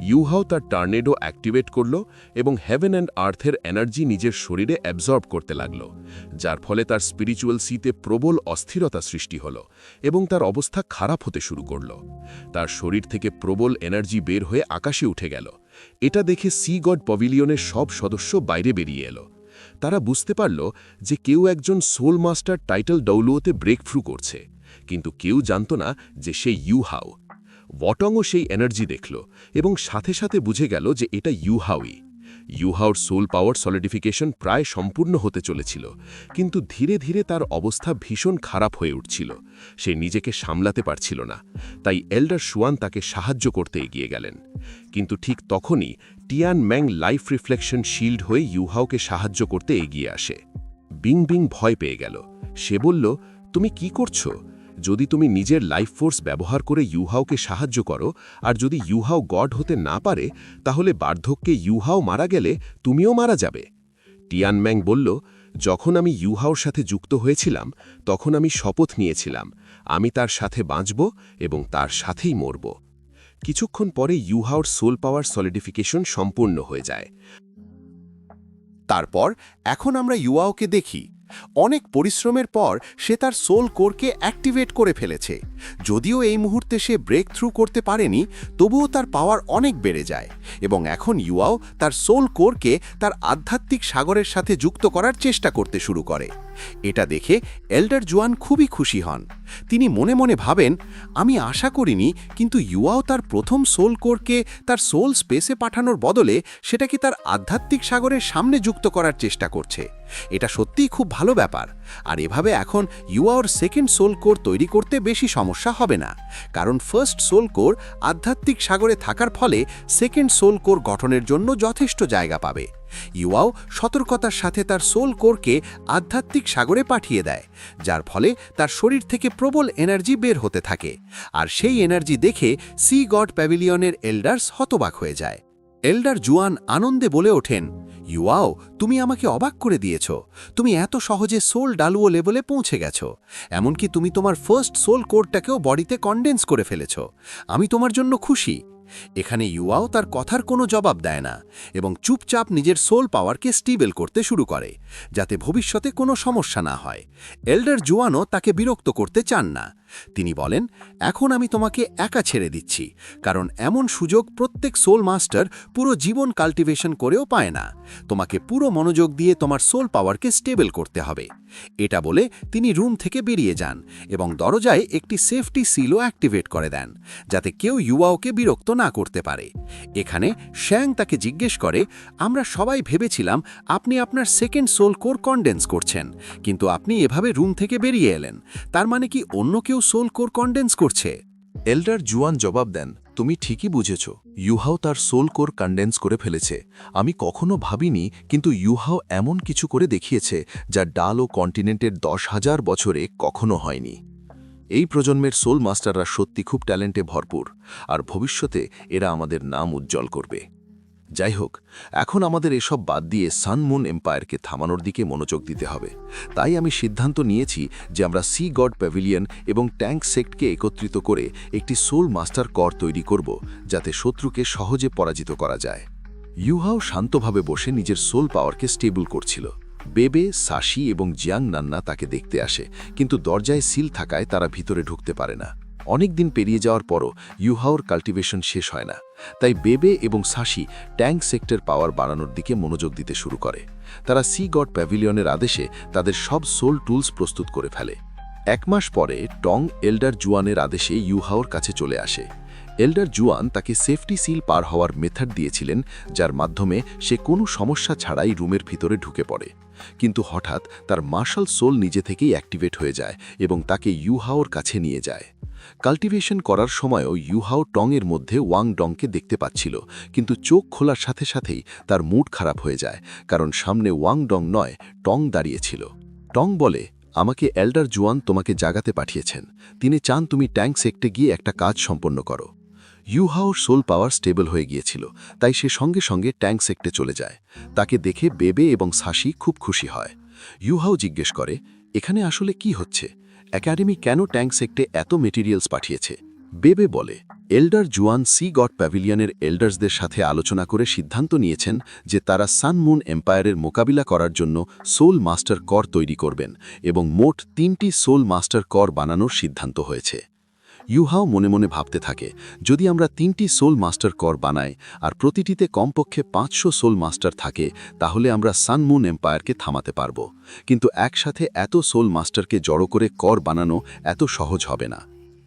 Speaker 1: ইউহাও তার টার্নেডো অ্যাক্টিভেট করল এবং হেভেন অ্যান্ড আর্থের এনার্জি নিজের শরীরে অ্যাবজর্ব করতে লাগল, যার ফলে তার স্পিরিচুয়াল সিতে প্রবল অস্থিরতা সৃষ্টি হল এবং তার অবস্থা খারাপ হতে শুরু করল। তার শরীর থেকে প্রবল এনার্জি বের হয়ে আকাশে উঠে গেল। এটা দেখে সি গড প্যাভিলিয়নের সব সদস্য বাইরে বেরিয়ে এলো। তারা বুঝতে পারল যে কেউ একজন সোল মাস্টার টাইটেল ডাউলুওতে ব্রেক থ্রু করছে, কিন্তু কেউ জানত না যে সে ইউহাও। ওয়াটংও সেই এনার্জি দেখল এবং সাথে সাথে বুঝে গেল যে এটা ইউহাওই। ইউহাওর সোল পাওয়ার সলিডিফিকেশন প্রায় সম্পূর্ণ হতে চলেছিল, কিন্তু ধীরে ধীরে তার অবস্থা ভীষণ খারাপ হয়ে উঠছিল। সে নিজেকে সামলাতে পারছিল না, তাই এল্ডার শুয়ান তাকে সাহায্য করতে এগিয়ে গেলেন। কিন্তু ঠিক তখনই টিয়ান ম্যাং লাইফ রিফ্লেকশন শিল্ড হয়ে ইউহাওকে সাহায্য করতে এগিয়ে আসে। বিং বিং ভয় পেয়ে গেল। সে বলল, তুমি কি করছো? যদি তুমি নিজের লাইফ ফোর্স ব্যবহার করে ইউহাওকে সাহায্য করো, আর যদি ইউহাও গড হতে না পারে, তাহলে বার্ধক্যে ইউহাও মারা গেলে তুমিও মারা যাবে। টিয়ান ম্যাং বলল, যখন আমি ইউহাওর সাথে যুক্ত হয়েছিলাম তখন আমি শপথ নিয়েছিলাম আমি তার সাথে বাঁচব এবং তার সাথেই মরব। কিছুক্ষণ পরে ইউহাওর সোল পাওয়ার সলিডিফিকেশন সম্পূর্ণ হয়ে যায়।
Speaker 2: তারপর এখন আমরা ইউয়াওকে দেখি। অনেক পরিশ্রমের পর সে তার সোল কোরকে অ্যাক্টিভেট করে ফেলেছে। যদিও এই মুহূর্তে সে ব্রেক থ্রু করতে পারেনি, তবুও তার পাওয়ার অনেক বেড়ে যায় এবং এখন ইউয়াও তার সোল কোরকে তার আধ্যাত্মিক সাগরের সাথে যুক্ত করার চেষ্টা করতে শুরু করে। এটা দেখে এল্ডার জুয়ান খুবই খুশি হন। তিনি মনে মনে ভাবেন, আমি আশা করিনি, কিন্তু ইউয়াও তার প্রথম সোল কোরকে তার সোল স্পেসে পাঠানোর বদলে সেটাকে তার আধ্যাত্মিক সাগরের সামনে যুক্ত করার চেষ্টা করছে। এটা সত্যিই খুব ভালো ব্যাপার। আর এভাবে এখন ইউয়াওর সেকেন্ড সোল কোর তৈরি করতে বেশি সমস্যা হবে না, কারণ ফার্স্ট সোল কোর আধ্যাত্মিক সাগরে থাকার ফলে সেকেন্ড সোল কোর গঠনের জন্য যথেষ্ট জায়গা পাবে। ইউয়াও সতর্কতার সাথে তার সোল কোরকে আধ্যাত্মিক সাগরে পাঠিয়ে দেয়, যার ফলে তার শরীর থেকে প্রবল এনার্জি বের হতে থাকে। আর সেই এনার্জি দেখে সি গড প্যাভিলিয়নের এল্ডার্স হতবাক হয়ে যায়। এল্ডার জুয়ান আনন্দে বলে ওঠেন, ইউয়াও, তুমি আমাকে অবাক করে দিয়েছ। তুমি এত সহজে সোল ডালুও লেভেলে পৌঁছে গেছো। এমনকি তুমি তোমার ফার্স্ট সোল কোরটাকেও বডিতে কনডেন্স করে ফেলেছ। আমি তোমার জন্য খুশি। এখানে ইউয়াও তার কথার কোনো জবাব দেয় না এবং চুপচাপ নিজের সোল পাওয়ারকে স্টেবল করতে শুরু করে, যাতে ভবিষ্যতে কোনো সমস্যা না হয়। এল্ডার জুয়ানও তাকে বিরক্ত করতে চান না। তিনি বলেন, এখন আমি তোমাকে একা ছেড়ে দিচ্ছি, কারণ এমন সুযোগ প্রত্যেক সোল মাস্টার পুরো জীবন কাল্টিভেশন করেও পায় না। তোমাকে পুরো মনোযোগ দিয়ে তোমার সোল পাওয়ারকে স্টেবল করতে হবে। এটা বলে তিনি রুম থেকে বেরিয়ে যান এবং দরজায় একটি সেফটি সিলও অ্যাক্টিভেট করে দেন, যাতে কেউ ইউয়াওকে বিরক্ত না করতে পারে। এখানে শ্যাং তাকে জিজ্ঞেস করে, আমরা সবাই ভেবেছিলাম আপনি আপনার সেকেন্ড সোল কোর কনডেন্স করছেন, কিন্তু আপনি এভাবে রুম থেকে বেরিয়ে এলেন। তার মানে কি অন্য কেউ সোল কোর কনডেন্স করছে?
Speaker 5: এল্ডার জুয়ান জবাব দেন, তুমি ঠিকই বুঝেছ। ইউহাও তার সোল কোর কনডেন্স করে ফেলেছে। আমি কখনো ভাবিনি, কিন্তু ইউহাও এমন কিছু করে দেখিয়েছে যা ডাল ও কন্টিনেন্টের 10,000 বছরে কখনো হয়নি। এই প্রজন্মের সোল মাস্টাররা সত্যি খুব ট্যালেন্টে ভরপুর, আর ভবিষ্যতে এরা আমাদের নাম উজ্জ্বল করবে। যাই হোক, এখন আমাদের এসব বাদ দিয়ে সান মুন এম্পায়ারকে থামানোর দিকে মনোযোগ দিতে হবে। তাই আমি সিদ্ধান্ত নিয়েছি যে আমরা সি গড প্যাভিলিয়ন এবং ট্যাঙ্ক সেক্টকে একত্রিত করে একটি সোল মাস্টার কর তৈরি করব, যাতে শত্রুকে সহজে পরাজিত করা যায়। ইউহাও শান্তভাবে বসে নিজের সোল পাওয়ারকে স্টেবল করছিল। বেবে, সাশি এবং জিয়াং নান্না তাকে দেখতে আসে, কিন্তু দরজায় সিল থাকায় তারা ভিতরে ঢুকতে পারে না। অনেক দিন পেরিয়ে যাওয়ার পরও ইউহাওর কাল্টিভেশন শেষ হয় না, তাই বেবে এবং সাশি ট্যাঙ্ক সেক্টর পাওয়ার বাড়ানোর দিকে মনোযোগ দিতে শুরু করে। তারা সি গড প্যাভিলিয়নের আদেশে তাদের সব সোল টুলস প্রস্তুত করে ফেলে। 1 মাস পরে টং এল্ডার জুয়ানের আদেশে ইউহাওর কাছে চলে আসে। এল্ডার জুয়ান তাকে সেফটি সিল পার হওয়ার মেথড দিয়েছিলেন, যার মাধ্যমে সে কোনো সমস্যা ছাড়াই রুমের ভিতরে ঢুকে পড়ে। কিন্তু হঠাৎ তার মার্শাল সোল নিজে থেকেই অ্যাক্টিভেট হয়ে যায় এবং তাকে ইউহাওর কাছে নিয়ে যায়। কাল্টিভেশন করার সময়ও ইউহাও টংয়ের মধ্যে ওয়াং ডংকে দেখতে পাচ্ছিল, কিন্তু চোখ খোলার সাথে সাথেই তার মুড খারাপ হয়ে যায়, কারণ সামনে ওয়াং ডং নয়, টং দাঁড়িয়েছিল। টং বলে, আমাকে এল্ডার জুয়ান তোমাকে জাগাতে পাঠিয়েছেন। তিনি চান তুমি ট্যাঙ্ক সেক্টে গিয়ে একটা কাজ সম্পন্ন করো। ইউহাওর সোল পাওয়ার স্টেবল হয়ে গিয়েছিল, তাই সে সঙ্গে সঙ্গে ট্যাঙ্ক সেক্টে চলে যায়। তাকে দেখে বেবে এবং সাশি খুব খুশি হয়। ইউহাও জিজ্ঞেস করে, এখানে আসলে কি হচ্ছে?
Speaker 2: একাডেমি কেন ট্যাঙ্ক সেক্টে এত মেটেরিয়ালস পাঠিয়েছে। বেবে বলে, এল্ডার জুয়ান সি গড প্যাভিলিয়নের এল্ডার্সদের সাথে আলোচনা করে সিদ্ধান্ত নিয়েছেন যে তারা সান মুন এম্পায়ারের মোকাবিলা করার জন্য সোল মাস্টার কর তৈরি করবেন এবং মোট 3টি সোল মাস্টার কর বানানোর সিদ্ধান্ত হয়েছে। ইউহাও মনে মনে ভাবতে থাকে, যদি আমরা 3টি সোল মাস্টার কর বানাই আর প্রতিটিতে কমপক্ষে 500 সোল মাস্টার থাকে, তাহলে আমরা সান মুন এম্পায়ারকে থামাতে পারব। কিন্তু একসাথে এত সোল মাস্টারকে জড়ো করে কর বানানো এত সহজ হবে না।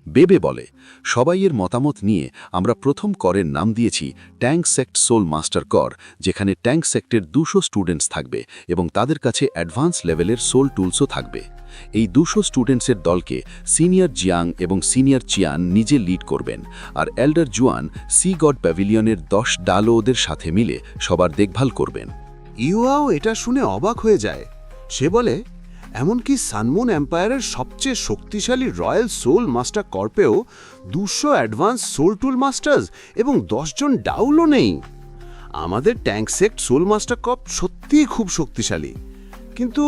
Speaker 2: বেবে বলে, সবাইয়ের মতামত নিয়ে আমরা প্রথম করের নাম দিয়েছি ট্যাঙ্ক সেক্ট সোল মাস্টার কর, যেখানে ট্যাঙ্ক সেক্টের 200 স্টুডেন্টস থাকবে এবং তাদের কাছে অ্যাডভান্স লেভেলের সোল টুলসও থাকবে। এই 200 স্টুডেন্টসের দলকে সিনিয়র জিয়াং এবং সিনিয়র চিয়ান নিজে লিড করবেন, আর এল্ডার জুয়ান সি গড প্যাভিলিয়নের 10 ডালো ওদের সাথে মিলে সবার দেখভাল করবেন।
Speaker 6: ইউয়াও এটা শুনে অবাক হয়ে যায়। সে বলে, এমনকি সানমুন এম্পায়ারের সবচেয়ে শক্তিশালী রয়্যাল সোল মাস্টার কর্পেও 200 অ্যাডভান্স সোল টুল মাস্টার্স এবং 10 জন ডাউলও নেই। আমাদের Tang sect soul master corps সত্যিই খুব শক্তিশালী, কিন্তু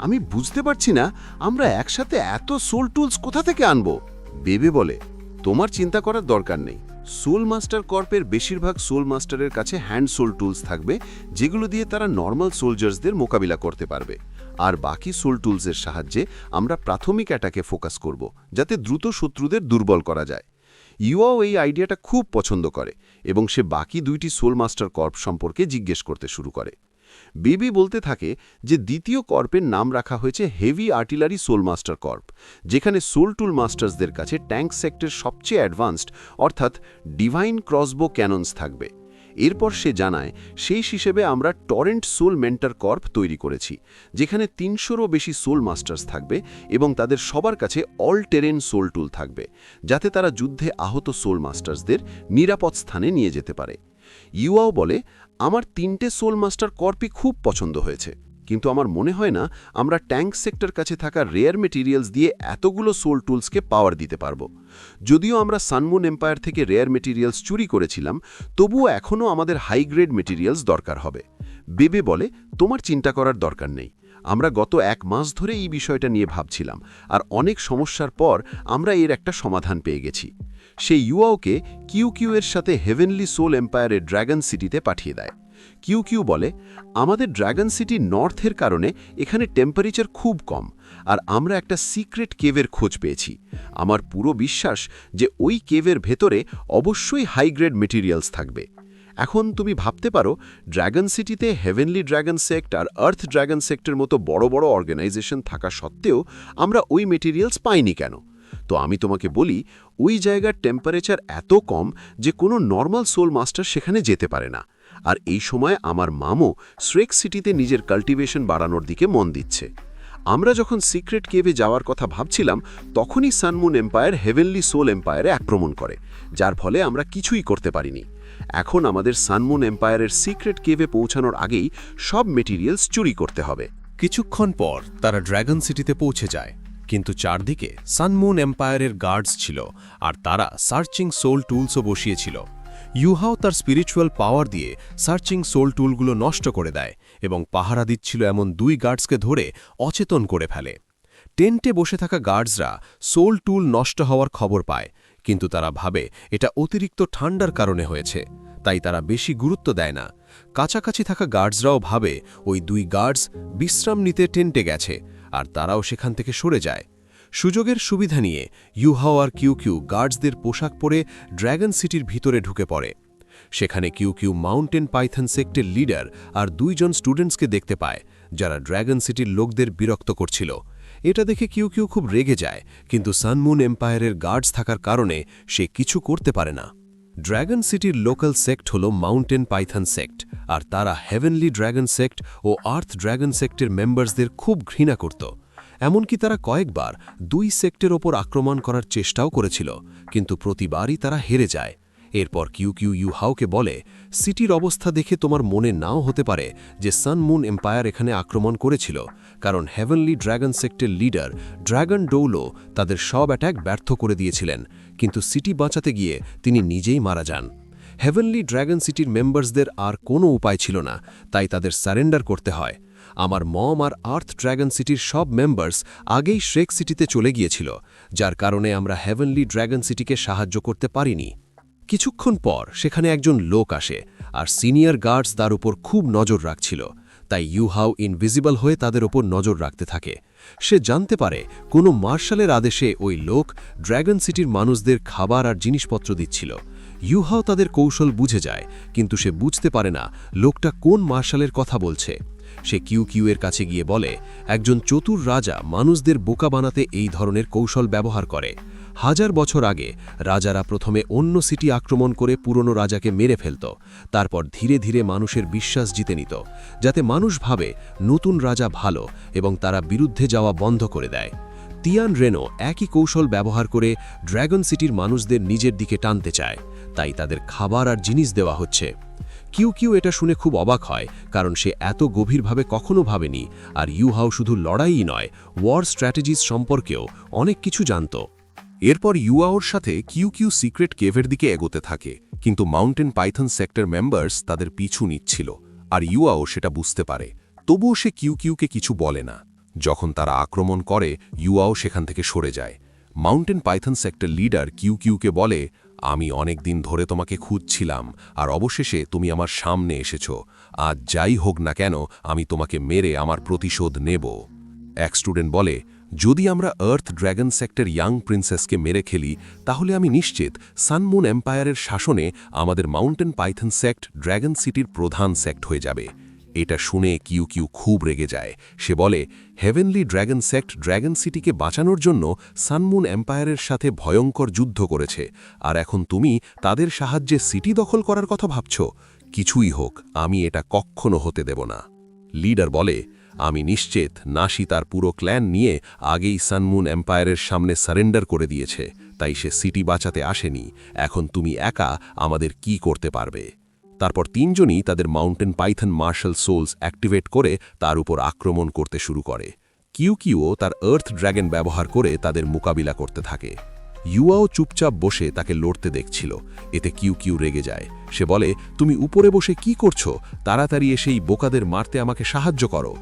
Speaker 6: আমি বুঝতে পারছি না আমরা একসাথে এত সোল টুলস কোথা থেকে আনব। বেবে বলে, তোমার চিন্তা করার দরকার নেই। সোল মাস্টার কর্পের বেশিরভাগ সোল মাস্টারের কাছে হ্যান্ড সোল টুলস থাকবে, যেগুলো দিয়ে তারা নর্মাল সোলজার্সদের মোকাবিলা করতে পারবে। আর বাকি সোল টুলসের সাহায্যে আমরা প্রাথমিক অ্যাটাকে ফোকাস করব, যাতে দ্রুত শত্রুদের দুর্বল করা যায়। ইউয়াও এই আইডিয়াটা খুব পছন্দ করে এবং সে বাকি 2টি সোল মাস্টার কর্প সম্পর্কে জিজ্ঞেস করতে শুরু করে। বেবি বলতে থাকে যে দ্বিতীয় কর্পের নাম রাখা হয়েছে heavy artillery soul master corps, যেখানে সোল টুল মাস্টার্সদের কাছে ট্যাঙ্ক সেক্টর সবচেয়ে অ্যাডভান্সড অর্থাৎ ডিভাইন ক্রসবো ক্যাননস থাকবে। এরপর সে জানায়, সেই হিসেবে আমরা টরেন্ট সোল মেন্টার কর্প তৈরি করেছি, যেখানে 300রও বেশি সোল মাস্টার্স থাকবে এবং তাদের সবার কাছে অল টেরেন সোল টুল থাকবে, যাতে তারা যুদ্ধে আহত সোল মাস্টার্সদের নিরাপদ স্থানে নিয়ে যেতে পারে। ইউয়াও বলে, আমার 3টে সোল মাস্টার কর্পই খুব পছন্দ হয়েছে, কিন্তু আমার মনে হয় না আমরা ট্যাঙ্ক সেক্টর কাছে থাকা রেয়ার মেটেরিয়ালস দিয়ে এতগুলো সোল টুলসকে পাওয়ার দিতে পারবো। যদিও আমরা সানমুন এম্পায়ার থেকে রেয়ার মেটেরিয়ালস চুরি করেছিলাম, তবুও এখনও আমাদের হাই গ্রেড মেটেরিয়ালস দরকার হবে। বেবে বলে, তোমার চিন্তা করার দরকার নেই। আমরা গত 1 মাস ধরে এই বিষয়টা নিয়ে ভাবছিলাম, আর অনেক সমস্যার পর আমরা এর একটা সমাধান পেয়ে গেছি। সে ইউয়াওকে কিউ এর সাথে হেভেনলি সোল এম্পায়ারের ড্র্যাগন সিটিতে পাঠিয়ে দেয়। কিউ বলে, আমাদের ড্র্যাগন সিটি নর্থের কারণে এখানে টেম্পারেচার খুব কম, আর আমরা একটা সিক্রেট কেভের খোঁজ পেয়েছি। আমার পুরো বিশ্বাস যে ওই কেভের ভেতরে অবশ্যই হাই গ্রেড মেটেরিয়ালস থাকবে। এখন তুমি ভাবতে পারো, ড্র্যাগন সিটিতে হেভেনলি ড্র্যাগন সেক্ট আর আর্থ ড্র্যাগন সেক্টের মতো বড় বড় অর্গানাইজেশন থাকা সত্ত্বেও আমরা ওই মেটেরিয়ালস পাইনি কেন? তো আমি তোমাকে বলি, ওই জায়গার টেম্পারেচার এত কম যে কোনো নর্মাল সোল মাস্টার সেখানে যেতে পারে না। আর এই সময় আমার মামো শ্রেক সিটিতে নিজের কাল্টিভেশন বাড়ানোর দিকে মন দিচ্ছে। আমরা যখন সিক্রেট কেভে যাওয়ার কথা ভাবছিলাম, তখনই সানমুন এম্পায়ার হেভেনলি সোল এম্পায়ারে আক্রমণ করে, যার ফলে আমরা কিছুই করতে পারিনি। এখন আমাদের সানমুন এম্পায়ারের সিক্রেট কেভে পৌঁছানোর আগেই সব মেটেরিয়ালস চুরি করতে হবে।
Speaker 3: কিছুক্ষণ পর তারা ড্র্যাগন সিটিতে পৌঁছে যায়, কিন্তু চারদিকে সানমুন এম্পায়ারের গার্ডস ছিল, আর তারা সার্চিং সোল টুলসও বসিয়েছিল। ইউহাও তার স্পিরিচুয়াল পাওয়ার দিয়ে সার্চিং সোল টুলগুলো নষ্ট করে দেয় এবং পাহারা দিচ্ছিল এমন 2 গার্ডসকে ধরে অচেতন করে ফেলে। টেন্টে বসে থাকা গার্ডসরা সোল টুল নষ্ট হওয়ার খবর পায়, কিন্তু তারা ভাবে এটা অতিরিক্ত ঠান্ডার কারণে হয়েছে, তাই তারা বেশি গুরুত্ব দেয় না। কাছাকাছি থাকা গার্ডসরাও ভাবে ওই 2 গার্ডস বিশ্রাম নিতে টেন্টে গেছে, আর তারাও সেখান থেকে সরে যায়। সুযোগের সুবিধা নিয়ে ইউহাও আর কিউ গার্ডসদের পোশাক পরে ড্র্যাগন সিটির ভিতরে ঢুকে পড়ে। সেখানে কিউ মাউন্টেন পাইথন সেক্টের লিডার আর 2 জন স্টুডেন্টসকে দেখতে পায়, যারা ড্র্যাগন সিটির লোকদের বিরক্ত করছিল। এটা দেখে কিউ খুব রেগে যায়, কিন্তু সানমুন এম্পায়ারের গার্ডস থাকার কারণে সে কিছু করতে পারে না। ড্র্যাগন সিটির লোকাল সেক্ট হল মাউন্টেন পাইথন সেক্ট, আর তারা হেভেনলি ড্র্যাগন সেক্ট ও আর্থ ড্র্যাগন সেক্টের মেম্বার্সদের খুব ঘৃণা করত। এমনকি তারা কয়েকবার 2 সেক্টের ওপর আক্রমণ করার চেষ্টাও করেছিল, কিন্তু প্রতিবারই তারা হেরে যায়। এরপর কিউ ইউহাওকে বলে, সিটির অবস্থা দেখে তোমার মনে নাও হতে পারে যে সানমুন এম্পায়ার এখানে আক্রমণ করেছিল, কারণ হেভেনলি ড্র্যাগন সেক্টের লিডার ড্র্যাগন ডৌলো তাদের সব অ্যাটাক ব্যর্থ করে দিয়েছিলেন, কিন্তু সিটি বাঁচাতে গিয়ে তিনি নিজেই মারা যান। হেভেনলি ড্র্যাগন সিটির মেম্বার্সদের আর কোনো উপায় ছিল না, তাই তাদের সারেন্ডার করতে হয়।
Speaker 7: আমার মম আর আর্থ ড্র্যাগন সিটির সব মেম্বার্স আগেই শ্রেক সিটিতে চলে গিয়েছিল, যার কারণে আমরা হেভেনলি ড্র্যাগন সিটিকে সাহায্য করতে পারিনি। কিছুক্ষণ পর সেখানে একজন লোক আসে, আর সিনিয়র গার্ডস তার উপর খুব নজর রাখছিল, তাই ইউহাও ইনভিজিবল হয়ে তাদের ওপর নজর রাখতে থাকে। সে জানতে পারে কোনো মার্শালের আদেশে ওই লোক ড্র্যাগন সিটির মানুষদের খাবার আর জিনিসপত্র দিচ্ছিল। ইউহাও তাদের কৌশল বুঝে যায়, কিন্তু সে বুঝতে পারে না লোকটা কোন মার্শালের কথা বলছে। সে কিউ এর কাছে গিয়ে বলে, একজন চতুর রাজা মানুষদের বোকা বানাতে এই ধরনের কৌশল ব্যবহার করে। 1000 বছর আগে রাজারা প্রথমে অন্য সিটি আক্রমণ করে পুরনো রাজাকে মেরে ফেলত, তারপর ধীরে ধীরে মানুষের বিশ্বাস জিতে নিত, যাতে মানুষ ভাবে নতুন রাজা ভালো এবং তারা বিরুদ্ধে যাওয়া বন্ধ করে দেয়। তিয়ান রেনো একই কৌশল ব্যবহার করে ড্র্যাগন সিটির মানুষদের নিজের দিকে টানতে চায়, তাই তাদের খাবার আর জিনিস দেওয়া হচ্ছে। কিউ এটা শুনে খুব অবাক হয়, কারণ সে এত গভীরভাবে কখনো ভাবেনি, আর ইউহাও শুধু লড়াইই নয়, ওয়ার স্ট্র্যাটেজিস সম্পর্কেও অনেক কিছু জানত।
Speaker 4: এরপর ইউয়াওর সাথে কিউ সিক্রেট কেভের দিকে এগোতে থাকে, কিন্তু মাউন্টেন পাইথন সেক্টর মেম্বার্স তাদের পিছু নিচ্ছিল, আর ইউয়াও সেটা বুঝতে পারে। তবুও সে কিউকে কিছু বলে না। যখন তারা আক্রমণ করে, ইউয়াও সেখান থেকে সরে যায়। মাউন্টেন পাইথন সেক্টর লিডার কিউকে বলে, আমি অনেক দিন ধরে তোমাকে খুঁজছিলাম, আর অবশেষে তুমি আমার সামনে এসেছ। আজ যাই হোক না কেন, আমি তোমাকে মেরে আমার প্রতিশোধ নেব। এক স্টুডেন্ট বলে, যদি আমরা আর্থ ড্র্যাগন সেক্টর ইয়াং প্রিন্সেসকে মেরে খেলি, তাহলে আমি নিশ্চিত সানমুন এম্পায়ারের শাসনে আমাদের মাউন্টেন পাইথন সেক্ট ড্র্যাগন সিটির প্রধান সেক্ট হয়ে যাবে। এটা শুনে কিউ খুব রেগে যায়। সে বলে, হেভেনলি ড্র্যাগন সেক্ট ড্র্যাগন সিটিকে বাঁচানোর জন্য সানমুন এম্পায়ারের সাথে ভয়ঙ্কর যুদ্ধ করেছে, আর এখন তুমি তাদের সাহায্যে সিটি দখল করার কথা ভাবছ। কিছুই হোক, আমি এটা কখনো হতে দেব না। লিডার বলে, আমি নিশ্চিত নাশি তার পুরো ক্ল্যান নিয়ে আগেই সানমুন এম্পায়ারের সামনে সারেন্ডার করে দিয়েছে, তাই সে সিটি বাঁচাতে আসেনি। এখন তুমি একা আমাদের কি করতে পারবে? তারপর তিনজনই তাদের mountain python martial souls activate করে তার উপর আক্রমণ করতে শুরু করে। কিউও তার আর্থ ড্র্যাগন ব্যবহার করে তাদের মোকাবিলা করতে থাকে। ইউয়াও চুপচাপ বসে তাকে লড়তে দেখছিল। এতে কিউ রেগে যায়। সে বলে, তুমি উপরে বসে কি করছো? তাড়াতাড়ি এসে এই বোকাদের মারতে আমাকে সাহায্য করো।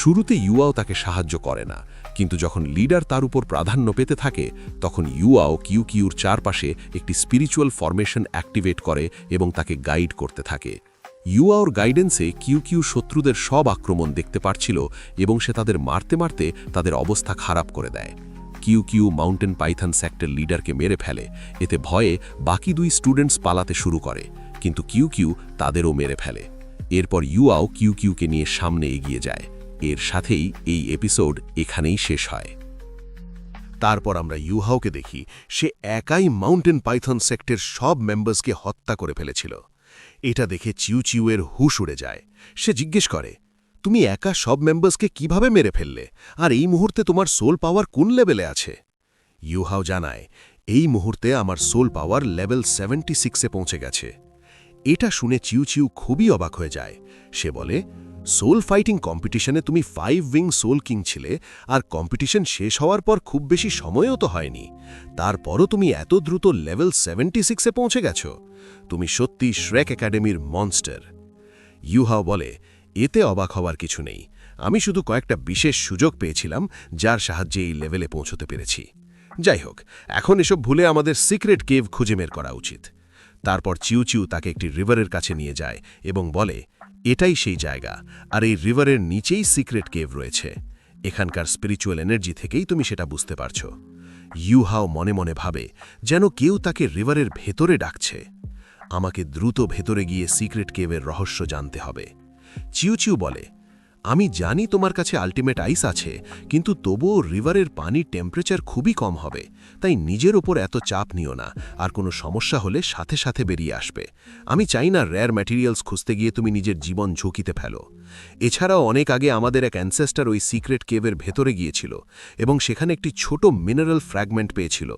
Speaker 4: শুরুতে ইউয়াও তাকে সাহায্য করে না, কিন্তু যখন লিডার তার উপর প্রাধান্য পেতে থাকে, তখন ইউয়াও কিউর চারপাশে একটি স্পিরিচুয়াল ফরমেশন অ্যাক্টিভেট করে এবং তাকে গাইড করতে থাকে। ইউয়াওর গাইডেন্সে কিউ শত্রুদের সব আক্রমণ দেখতে পারছিল এবং সে তাদের মারতে মারতে তাদের অবস্থা খারাপ করে দেয়। কিউ মাউন্টেন পাইথন সেক্টর লিডারকে মেরে ফেলে। এতে ভয়ে বাকি দুই স্টুডেন্টস পালাতে শুরু করে, কিন্তু কিউ তাদেরও মেরে ফেলে। এরপর ইউয়াও কিউকে নিয়ে সামনে এগিয়ে যায়। এর সাথেই এই এপিসোড এখানেই শেষ হয়।
Speaker 3: তারপর আমরা ইউহাওকে দেখি, সে একাই মাউন্টেন পাইথন সেক্টের সব মেম্বার্সকে হত্যা করে ফেলেছিল। এটা দেখে চিউয়ের হুশ উড়ে যায়। সে জিজ্ঞেস করে, তুমি একা সব মেম্বার্সকে কিভাবে মেরে ফেললে, আর এই মুহূর্তে তোমার সোল পাওয়ার কোন লেভেলে আছে? ইউহাও জানায়, এই মুহূর্তে আমার সোল পাওয়ার লেভেল 76-এ পৌঁছে গেছে। এটা শুনে চিউ খুবই অবাক হয়ে যায়। সে বলে, সোল ফাইটিং কম্পিটিশনে তুমি 5 উইং সোল কিং ছিলে, আর কম্পিটিশন শেষ হওয়ার পর খুব বেশি সময়ও তো হয়নি। তারপরও তুমি এত দ্রুত লেভেল 76-এ পৌঁছে গেছ। তুমি সত্যি শ্রেক একাডেমির মনস্টার। ইউহাও বলে, এতে অবাক হওয়ার কিছু নেই। আমি শুধু কয়েকটা বিশেষ সুযোগ পেয়েছিলাম, যার সাহায্যে এই লেভেলে পৌঁছতে পেরেছি। যাই হোক, এখন এসব ভুলে আমাদের সিক্রেট কেভ খুঁজে বের করা উচিত। তারপর চিউ তাকে একটি রিভারের কাছে নিয়ে যায় এবং বলে, এটাই সেই জায়গা, আর এই রিভারের নিচেই সিক্রেট কেভ রয়েছে। এখানকার স্পিরিচুয়াল এনার্জি থেকেই তুমি সেটা বুঝতে পারছো। ইউহাও মনে মনে ভাবে, যেন কেউ তাকে রিভারের ভেতরে ডাকছে। আমাকে দ্রুত ভেতরে গিয়ে সিক্রেট কেভের রহস্য জানতে হবে। চিউ বলে, আমি জানি তোমার কাছে আল্টিমেট আইস আছে, কিন্তু তবুও রিভারের পানির টেম্পারেচার খুবই কম হবে, তাই নিজের ওপর এত চাপ নিও না, আর কোনো সমস্যা হলে সাথে সাথে বেরিয়ে আসবে। আমি চাই না রেয়ার ম্যাটেরিয়ালস খুঁজতে গিয়ে তুমি নিজের জীবন ঝুঁকিতে ফেলো। এছাড়াও অনেক আগে আমাদের এক অ্যানসেস্টার ওই সিক্রেট কেভের ভেতরে গিয়েছিল এবং সেখানে একটি ছোট মিনারেল ফ্র্যাগমেন্ট পেয়েছিল।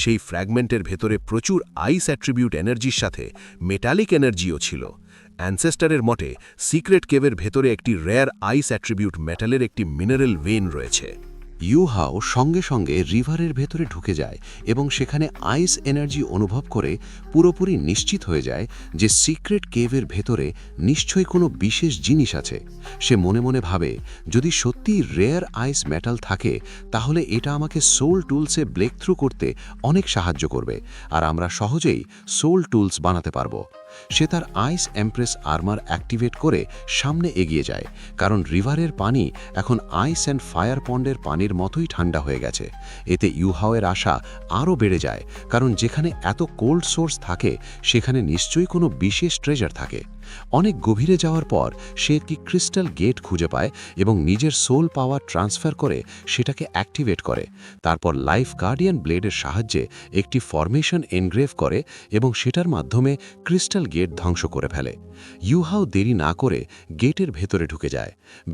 Speaker 3: সেই ফ্র্যাগমেন্টের ভেতরে প্রচুর আইস অ্যাট্রিবিউট এনার্জির সাথে মেটালিক এনার্জিও ছিল। অ্যানসেস্টারের মতে সিক্রেট কেভের ভেতরে একটি রেয়ার আইস অ্যাট্রিবিউট মেটালের একটি মিনারেল ভেইন রয়েছে।
Speaker 1: ইউহাও সঙ্গে সঙ্গে রিভারের ভেতরে ঢুকে যায় এবং সেখানে আইস এনার্জি অনুভব করে পুরোপুরি নিশ্চিত হয়ে যায় যে সিক্রেট কেভের ভেতরে নিশ্চয়ই কোনো বিশেষ জিনিস আছে। সে মনে মনে ভাবে, যদি সত্যিই রেয়ার আইস মেটাল থাকে তাহলে এটা আমাকে সোল টুলসে ব্রেক থ্রু করতে অনেক সাহায্য করবে, আর আমরা সহজেই সোল টুলস বানাতে পারবো। সে তার আইস এমপ্রেস আর্মার অ্যাক্টিভেট করে সামনে এগিয়ে যায়, কারণ রিভারের পানি এখন আইস অ্যান্ড ফায়ার পন্ডের পানির মতোই ঠান্ডা হয়ে গেছে। এতে ইউহাওয়ের আশা আরও বেড়ে যায়, কারণ যেখানে এত কোল্ড সোর্স থাকে সেখানে নিশ্চয়ই কোনো বিশেষ ট্রেজার থাকে। অনেক গভীরে যাওয়ার পর সে একটি ক্রিস্টাল গেট খুঁজে পায় এবং নিজের সোল পাওয়ার ট্রান্সফার করে সেটাকে অ্যাক্টিভেট করে। তারপর লাইফ গার্ডিয়ান ব্লেডের সাহায্যে একটি ফরমেশন এনগ্রেভ করে এবং সেটার মাধ্যমে ক্রিস্টাল গেট ধ্বংস করে ফেলে। ইউহাও দেরি না করে গেটের ভেতরে ঢুকে যায়।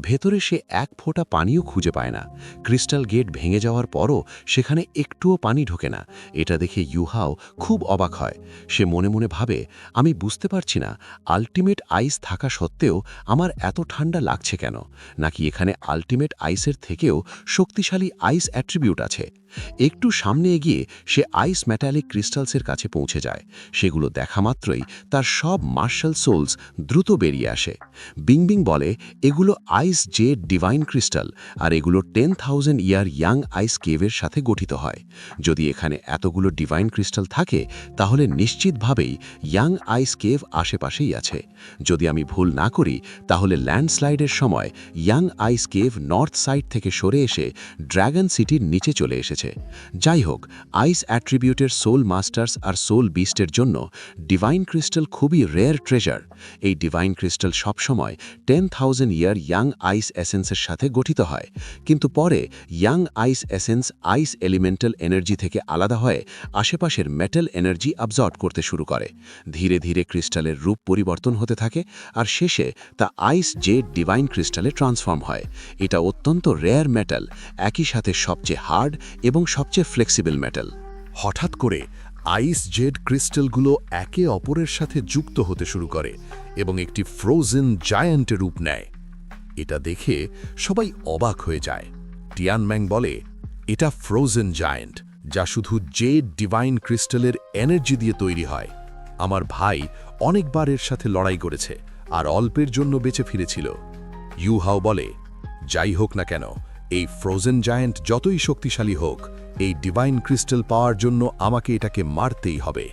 Speaker 1: ভেতরে সে এক ফোঁটা পানিও খুঁজে পায় না। ক্রিস্টাল গেট ভেঙে যাওয়ার পরও সেখানে একটুও পানি ঢোকে না। এটা দেখে ইউহাও খুব অবাক হয়। সে মনে মনে ভাবে, আমি বুঝতে পারছি না আল্টিমেট আইস থাকা সত্ত্বেও আমার এত ঠান্ডা লাগছে কেন, নাকি এখানে আল্টিমেট আইসের থেকেও শক্তিশালী আইস অ্যাট্রিবিউট আছে। একটু সামনে এগিয়ে সে আইস মেটালিক ক্রিস্টালসের কাছে পৌঁছে যায়। সেগুলো দেখা মাত্রই তার সব মার্শাল সোলস দ্রুত বেরিয়ে আসে। বিংবিং বলে, এগুলো আইস জেড ডিভাইন ক্রিস্টাল, আর এগুলো 10,000 ইয়ার ইয়াং আইস কেভের সাথে গঠিত হয়। যদি এখানে এতগুলো ডিভাইন ক্রিস্টাল থাকে তাহলে নিশ্চিতভাবেই ইয়াং আইস কেভ আশেপাশেই আছে। যদি আমি ভুল না করি তাহলে ল্যান্ডস্লাইডের সময় ইয়াং আইস কেভ নর্থ সাইড থেকে সরে এসে ড্র্যাগন সিটির নিচে চলে এসেছে। যাই হোক, আইস অ্যাট্রিবিউটের সোল মাস্টার্স আর সোল বিস্টের জন্য ডিভাইন ক্রিস্টাল খুবই রেয়ার ট্রেজার। এই ডিভাইন ক্রিস্টাল সবসময় 10,000 ইয়ার ইয়াং আইস এসেন্সের সাথে গঠিত হয়, কিন্তু পরে ইয়াং আইস এসেন্স আইস এলিমেন্টাল এনার্জি থেকে আলাদা হয়ে আশেপাশের মেটাল এনার্জি অ্যাবজর্ব করতে শুরু করে। ধীরে ধীরে ক্রিস্টালের রূপ পরিবর্তন হতে থাকে, আর শেষে তা আইস জেড ডিভাইন ক্রিস্টালে ট্রান্সফর্ম হয়। এটা অত্যন্ত রেয়ার মেটাল, একই সাথে সবচেয়ে হার্ড এবং সবচেয়ে ফ্লেক্সিবল মেটাল।
Speaker 3: হঠাৎ করে আইস জেড ক্রিস্টালগুলো একে অপরের সাথে যুক্ত হতে শুরু করে এবং একটি ফ্রোজেন জায়ান্টের রূপ নেয়। এটা দেখে সবাই অবাক হয়ে যায়। টিয়ানম্যাং বলে, এটা ফ্রোজেন জায়ান্ট, যা শুধু জেড ডিভাইন ক্রিস্টালের এনার্জি দিয়ে তৈরি হয়। আমার ভাই অনেকবার এর সাথে লড়াই করেছে আর অল্পের জন্য বেঁচে ফিরেছিল। ইউহাও বলে, যাই হোক না কেন, এই ফ্রোজেন জায়ান্ট যতই শক্তিশালী হোক, এই ডিভাইন ক্রিস্টাল পাওয়ার জন্য আমাকে এটাকে মারতেই হবে।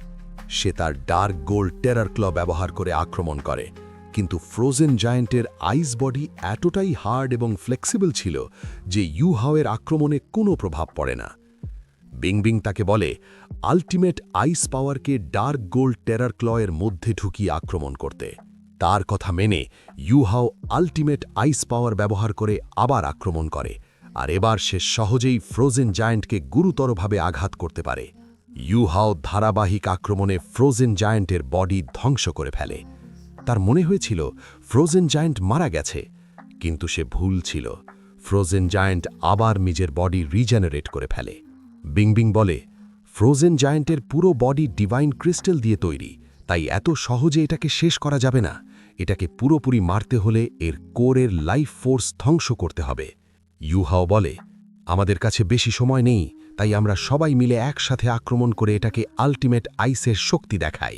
Speaker 3: সে তার ডার্ক গোল্ড টেরার ক্ল ব্যবহার করে আক্রমণ করে, কিন্তু ফ্রোজেন জায়ান্টের আইস বডি এতটাই হার্ড এবং ফ্লেক্সিবল ছিল যে ইউহাওয়ের আক্রমণে কোনো প্রভাব পড়ে না। বিংবিং তাকে বলে, আল্টিমেট আইস পাওয়ারকে ডার্ক গোল্ড টেরার ক্লয়ের মধ্যে ঢুকিয়ে আক্রমণ করতে। তার কথা মেনে ইউহাও আল্টিমেট আইস পাওয়ার ব্যবহার করে আবার আক্রমণ করে, আর এবার সে সহজেই ফ্রোজেন জায়ান্টকে গুরুতরভাবে আঘাত করতে পারে। ইউহাও ধারাবাহিক আক্রমণে ফ্রোজেন জায়ান্টের বডি ধ্বংস করে ফেলে। তার মনে হয়েছিল ফ্রোজেন জায়ান্ট মারা গেছে, কিন্তু সে ভুল ছিল। ফ্রোজেন জায়ান্ট আবার নিজের বডি রিজেনারেট করে ফেলে। বিংবিং বলে, ফ্রোজেন জায়ান্টের পুরো বডি ডিভাইন ক্রিস্টাল দিয়ে তৈরি, তাই এত সহজে এটাকে শেষ করা যাবে না। এটাকে পুরোপুরি মারতে হলে এর কোরের লাইফ ফোর্স ধ্বংস করতে হবে। ইউহাও বলে, আমাদের কাছে বেশি সময় নেই, তাই আমরা সবাই মিলে একসাথে আক্রমণ করে এটাকে আল্টিমেট আইসের শক্তি দেখাই।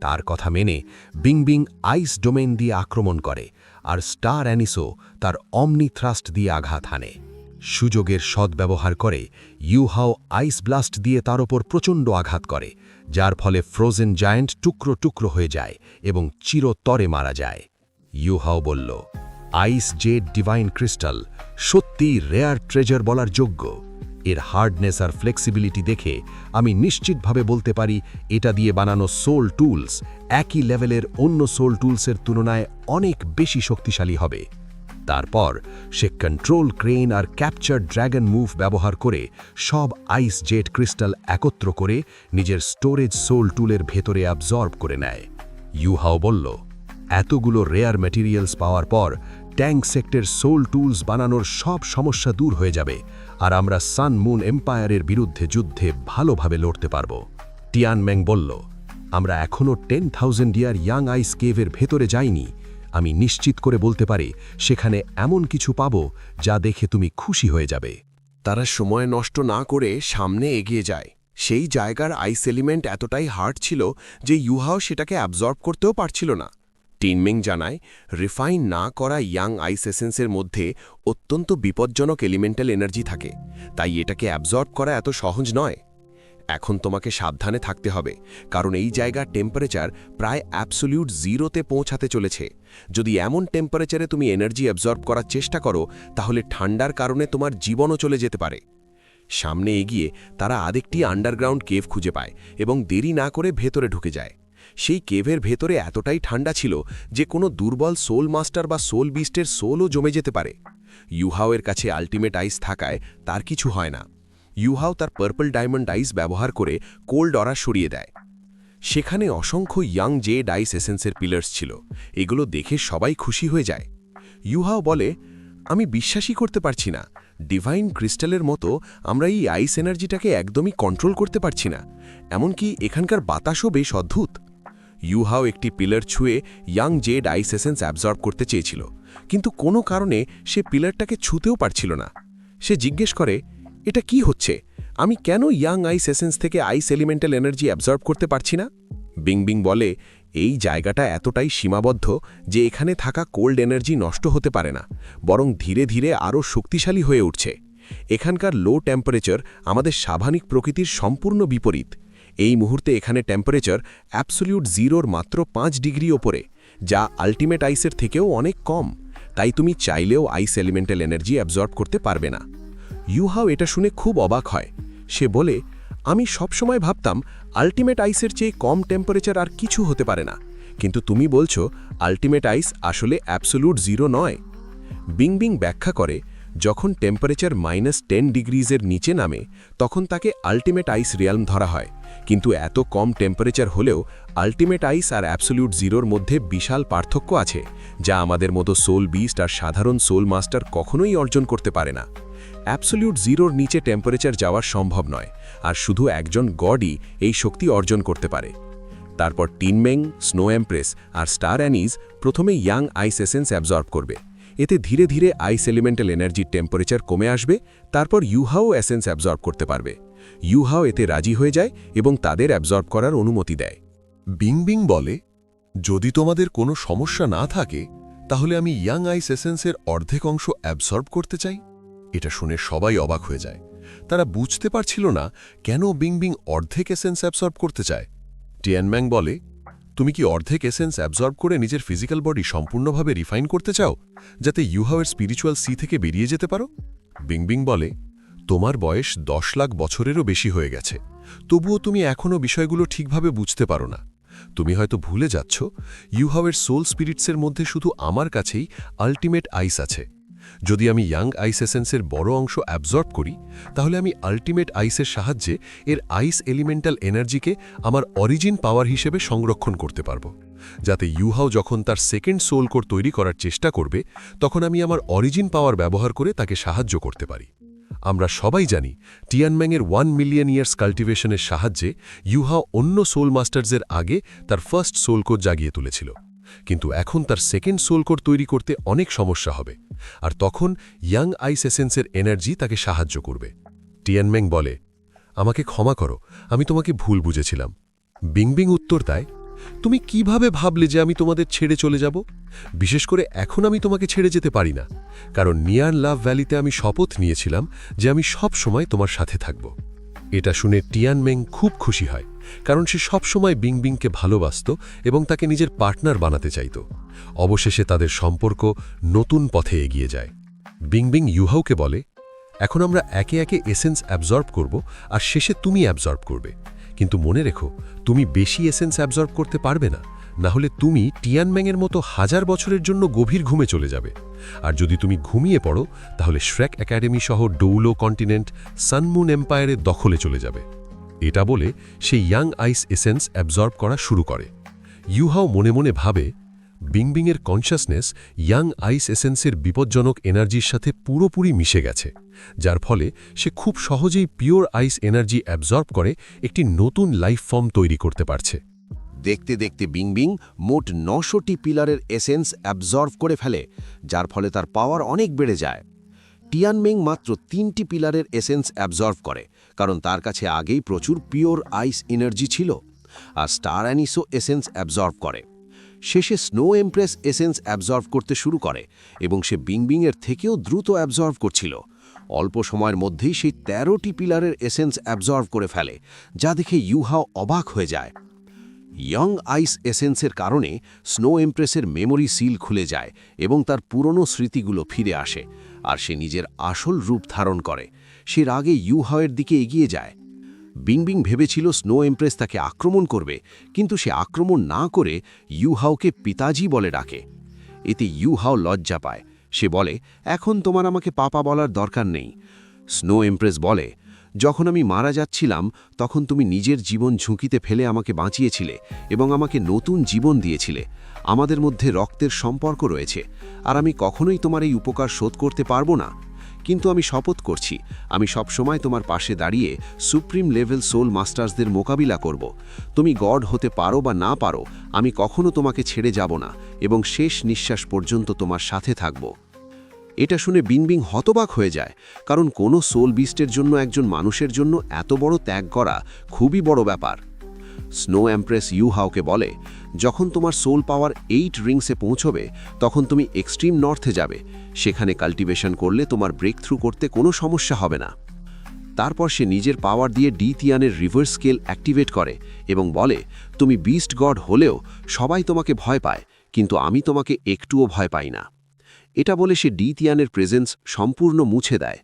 Speaker 3: তার কথা মেনে বিংবিং আইস ডোমেন দিয়ে আক্রমণ করে, আর স্টার অ্যানিসো তার অমনি থ্রাস্ট দিয়ে আঘাত হানে। সুযোগের সদ্ব্যবহার করে ইউহাও আইস ব্লাস্ট দিয়ে তার ওপর প্রচণ্ড আঘাত করে, যার ফলে ফ্রোজেন জায়ান্ট টুকরো টুকরো হয়ে যায় এবং চিরতরে মারা যায়। ইউহাও বলল, আইস জেড ডিভাইন ক্রিস্টাল সত্যিই রেয়ার ট্রেজার বলার যোগ্য। এর হার্ডনেস আর ফ্লেক্সিবিলিটি দেখে আমি নিশ্চিতভাবে বলতে পারি এটা দিয়ে বানানো সোল টুলস একই লেভেলের অন্য সোল টুলসের তুলনায় অনেক বেশি শক্তিশালী হবে। তারপর সে কন্ট্রোল ক্রেন আর ক্যাপচার ড্র্যাগন মুভ ব্যবহার করে সব আইস জেড ক্রিস্টাল একত্র করে নিজের স্টোরেজ সোল টুলের ভেতরে অ্যাবজর্ব করে নেয়। ইউহাও বলল, এতগুলো রেয়ার ম্যাটেরিয়ালস পাওয়ার পর ট্যাঙ্ক সেক্টর সোল টুলস বানানোর সব সমস্যা দূর হয়ে যাবে, আর আমরা সান মুন এম্পায়ারের বিরুদ্ধে যুদ্ধে ভালোভাবে লড়তে পারব। টিয়ানম্যাং বলল, আমরা এখনও 10,000 ইয়ার ইয়াং আইস কেভের ভেতরে যাইনি। আমি নিশ্চিত করে বলতে পারি সেখানে এমন কিছু পাব যা দেখে তুমি খুশি হয়ে যাবে। তারা সময় নষ্ট না করে সামনে এগিয়ে যায়। সেই জায়গার আইস এলিমেন্ট এতটাই হার্ড ছিল যে ইউহাও সেটাকে অ্যাবজর্ব করতেও পারছিল না। টিনমেং জানায়, রিফাইন না করা ইয়াং আইস এসেন্সের মধ্যে অত্যন্ত বিপজ্জনক এলিমেন্টাল এনার্জি থাকে, তাই এটাকে অ্যাবজর্ব করা এত সহজ নয়। এখন তোমাকে সাবধানে থাকতে হবে, কারণ এই জায়গার টেম্পারেচার প্রায় অ্যাবসোলিউট জিরোতে পৌঁছাতে চলেছে। যদি এমন টেম্পারেচারে তুমি এনার্জি অ্যাবজর্ব করার চেষ্টা করো, তাহলে ঠান্ডার কারণে তোমার জীবনও চলে যেতে পারে। সামনে এগিয়ে তারা আরেকটি আন্ডারগ্রাউন্ড কেভ খুঁজে পায় এবং দেরি না করে ভেতরে ঢুকে যায়। সেই কেভের ভেতরে এতটাই ঠান্ডা ছিল যে কোনো দুর্বল সোল মাস্টার বা সোল বিস্টের সোলও জমে যেতে পারে। ইউহাওয়ের কাছে আল্টিমেট আইস থাকায় তার কিছু হয় না। ইউহাও তার পার্পল ডায়মন্ড আইস ব্যবহার করে কোল্ড অরা সরিয়ে দেয়। সেখানে অসংখ্য ইয়াং জেড আইস এসেন্সের পিলার্স ছিল। এগুলো দেখে সবাই খুশি হয়ে যায়। ইউহাও বলে, আমি বিশ্বাসই করতে পারছি না, ডিভাইন ক্রিস্টালের মতো আমরা এই আইস এনার্জিটাকে একদমই কন্ট্রোল করতে পারছি না। এমনকি এখানকার বাতাসও বেশ অদ্ভুত। ইউহাও একটি পিলার ছুঁয়ে ইয়াং জেড আইস এসেন্স অ্যাবজর্ব করতে চেয়েছিল, কিন্তু কোনো কারণে সে পিলারটাকে ছুঁতেও পারছিল না। সে জিজ্ঞেস করে, এটা কি হচ্ছে? আমি কেন ইয়াং আইস এসেন্স থেকে আইস এলিমেন্টাল এনার্জি অ্যাবজর্ব করতে পারছি না? বিং বলে, এই জায়গাটা এতটাই সীমাবদ্ধ যে এখানে থাকা কোল্ড এনার্জি নষ্ট হতে পারে না, বরং ধীরে ধীরে আরও শক্তিশালী হয়ে উঠছে। এখানকার লো টেম্পারেচার আমাদের স্বাভাবিক প্রকৃতির সম্পূর্ণ বিপরীত। এই মুহূর্তে এখানে টেম্পারেচার অ্যাবসোলিউট জিরোর মাত্র 5 ডিগ্রি ওপরে, যা আল্টিমেট আইসের থেকেও অনেক কম। তাই তুমি চাইলেও আইস এলিমেন্টাল এনার্জি অ্যাবজর্ব করতে পারবে না। ইউহাও এটা শুনে খুব অবাক হয়। সে বলে, আমি সবসময় ভাবতাম আল্টিমেট আইসের চেয়ে কম টেম্পারেচার আর কিছু হতে পারে না, কিন্তু তুমি বলছো আল্টিমেট আইস আসলে অ্যাবসোলিউট জিরো নয়। বিং ব্যাখ্যা করে, যখন টেম্পারেচার -10 ডিগ্রিজের নিচে নামে তখন তাকে আল্টিমেট আইস রিয়ালম ধরা হয়, কিন্তু এত কম টেম্পারেচার হলেও আল্টিমেট আইস আর অ্যাবসোলিউট জিরোর মধ্যে বিশাল পার্থক্য আছে, যা আমাদের মতো সোল বিস্ট আর সাধারণ সোল মাস্টার কখনোই অর্জন করতে পারে না। অ্যাবসোলিউট জিরোর নিচে টেম্পারেচার যাওয়া সম্ভব নয়, আর শুধু একজন গডই এই শক্তি অর্জন করতে পারে। তারপর টিনমেং, স্নো এমপ্রেস আর স্টার অ্যানিজ প্রথমে ইয়াং আইস এসেন্স অ্যাবজর্ব করবে। এতে ধীরে ধীরে আইস এলিমেন্টাল এনার্জির টেম্পারেচার কমে আসবে। তারপর ইউহাও এসেন্স অ্যাবজর্ব করতে পারবে। ইউহাও এতে রাজি হয়ে যায় এবং তাদের অ্যাবজর্ব করার অনুমতি দেয়। বিং বলে, যদি তোমাদের কোনো সমস্যা না থাকে তাহলে আমি ইয়াং আইস এসেন্সের অর্ধেক অংশ অ্যাবসর্ব করতে চাই। এটা শুনে সবাই অবাক হয়ে যায়। তারা বুঝতে পারছিল না কেন বিং অর্ধেক এসেন্স অ্যাবসর্ব করতে চায়। টিয়ানম্যাং বলে, তুমি কি অর্ধেক এসেন্স অ্যাবজর্ব করে নিজের ফিজিক্যাল বডি সম্পূর্ণভাবে রিফাইন করতে চাও, যাতে ইউহাওয়ের স্পিরিচুয়াল সি থেকে বেরিয়ে যেতে পারো? বিং বলে, তোমার বয়স 10 লাখ বছরেরও বেশি হয়ে গেছে, তবুও তুমি এখনও বিষয়গুলো ঠিকভাবে বুঝতে পারো না। তুমি হয়তো ভুলে যাচ্ছ ইউহাওয়ের সোল স্পিরিটসের মধ্যে শুধু আমার কাছেই আল্টিমেট আইস আছে। যদি আমি ইয়াং আইস এসেন্সের বড় অংশ অ্যাবজর্ব করি, তাহলে আমি আল্টিমেট আইসের সাহায্যে এর আইস এলিমেন্টাল এনার্জিকে আমার অরিজিন পাওয়ার হিসেবে সংরক্ষণ করতে পারব, যাতে ইউহাও যখন তার সেকেন্ড সোল কোর তৈরি করার চেষ্টা করবে তখন আমি আমার অরিজিন পাওয়ার ব্যবহার করে তাকে সাহায্য করতে পারি। আমরা সবাই জানি টিয়ানম্যাংয়ের 1 মিলিয়ন ইয়ার্স কাল্টিভেশনের সাহায্যে ইউহাও অন্য সোল মাস্টার্সের আগে তার ফার্স্ট সোল কোর জাগিয়ে তুলেছিল, কিন্তু এখন তার সেকেন্ড সোল কোর তৈরি করতে অনেক সমস্যা হবে, আর তখন ইয়াং আইস এসেন্সের এনার্জি তাকে সাহায্য করবে। টিয়ানম্যাং বলে, আমাকে ক্ষমা করো, আমি তোমাকে ভুল বুঝেছিলাম। বিং উত্তর দেয়, তুমি কিভাবে ভাবলে যে আমি তোমাদের ছেড়ে চলে যাব? বিশেষ করে এখন আমি তোমাকে ছেড়ে যেতে পারি না, কারণ নিয়ান লাভ ভ্যালিতে আমি শপথ নিয়েছিলাম যে আমি সব সময় তোমার সাথে থাকব। এটা শুনে টিয়ানমেং খুব খুশি হয়, কারণ সে সবসময় বিংকে ভালোবাসত এবং তাকে নিজের পার্টনার বানাতে চাইত। অবশেষে তাদের সম্পর্ক নতুন পথে এগিয়ে যায়। বিং ইউহাওকে বলে, এখন আমরা একে একে এসেন্স অ্যাবজর্ব করব, আর শেষে তুমি অ্যাবজর্ব করবে। কিন্তু মনে রেখো, তুমি বেশি এসেন্স অ্যাবজর্ব করতে পারবে না, না হলে তুমি টিয়ানম্যাংয়ের মতো 1000 বছরের জন্য গভীর ঘুমে চলে যাবে। আর যদি তুমি ঘুমিয়ে পড়ো, তাহলে শ্রেক একাডেমি সহ ডৌলো কন্টিনেন্ট সানমুন এম্পায়ারের দখলে চলে যাবে। এটা বলে সে ইয়াং আইস এসেন্স অ্যাবজর্ব করা শুরু করে। ইউহাও মনে মনে ভাবে, বিংয়ের কনশাসনেস ইয়াং আইস এসেন্সের বিপজ্জনক এনার্জির সাথে পুরোপুরি মিশে গেছে, যার ফলে সে খুব সহজেই পিওর আইস এনার্জি অ্যাবজর্ব করে একটি নতুন লাইফ ফর্ম তৈরি করতে পারছে।
Speaker 1: দেখতে দেখতে বিং মোট 900টি পিলারের এসেন্স অ্যাবজর্ভ করে ফেলে, যার ফলে তার পাওয়ার অনেক বেড়ে যায়।
Speaker 7: টিয়ানমেং মাত্র 3টি পিলারের এসেন্স অ্যাবজর্ভ করে, কারণ তার কাছে আগেই প্রচুর পিওর আইস এনার্জি ছিল, আর স্টার অ্যানিসও এসেন্স অ্যাবজর্ভ করে। শেষে স্নো এমপ্রেস এসেন্স অ্যাবজর্ভ করতে শুরু করে এবং সে বিংবিংয়ের থেকেও দ্রুত অ্যাবজর্ভ করছিল। অল্প সময়ের মধ্যেই সেই 13টি পিলারের এসেন্স অ্যাবজর্ভ করে ফেলে, যা দেখে ইউহাও অবাক হয়ে যায়। ইয়ং আইস এসেন্সের কারণে স্নো এমপ্রেসের মেমোরি সিল খুলে যায় এবং তার পুরনো স্মৃতিগুলো ফিরে আসে, আর সে নিজের আসল রূপ ধারণ করে। সে রাগে ইউহাওয়ের দিকে এগিয়ে যায়। বিংবিং ভেবেছিল স্নো এমপ্রেস তাকে আক্রমণ করবে, কিন্তু সে আক্রমণ না করে ইউহাওকে পিতাজি বলে ডাকে। এতে ইউহাও লজ্জা পায়। সে বলে, এখন তোমার আমাকে পাপা বলার দরকার নেই। স্নো এমপ্রেস বলে, যখন আমি মারা যাচ্ছিলাম তখন তুমি নিজের জীবন ঝুঁকিতে ফেলে আমাকে বাঁচিয়েছিলে এবং আমাকে নতুন জীবন দিয়েছিলে। আমাদের মধ্যে রক্তের সম্পর্ক রয়েছে, আর আমি কখনোই তোমার এই উপকার শোধ করতে পারবো না। কিন্তু আমি শপথ করছি, আমি সবসময় তোমার পাশে দাঁড়িয়ে সুপ্রিম লেভেল সোল মাস্টার্সদের মোকাবিলা করব। তুমি গড হতে পারো বা না পারো, আমি কখনো তোমাকে ছেড়ে যাব না এবং শেষ নিঃশ্বাস পর্যন্ত তোমার সাথে থাকব। এটা শুনে বিংবিং হতবাক হয়ে যায়, কারণ কোনো সোল বিস্টের জন্য একজন মানুষের জন্য এত বড় ত্যাগ করা খুবই বড় ব্যাপার। স্নো এমপ্রেস ইউহাওকে বলে, যখন তোমার সোল পাওয়ার 8 রিংসে পৌঁছবে তখন তুমি এক্সট্রিম নর্থে যাবে। সেখানে কাল্টিভেশন করলে তোমার ব্রেক থ্রু করতে কোনো সমস্যা হবে না। তারপর সে নিজের পাওয়ার দিয়ে ডিতিয়ানের রিভার্স স্কেল অ্যাক্টিভেট করে এবং বলে, তুমি বিস্ট গড হলেও সবাই তোমাকে ভয় পায়, কিন্তু আমি তোমাকে একটুও ভয় পাই না। এটা বলে সে ডিতিয়ানের প্রেজেন্স সম্পূর্ণ মুছে দেয়।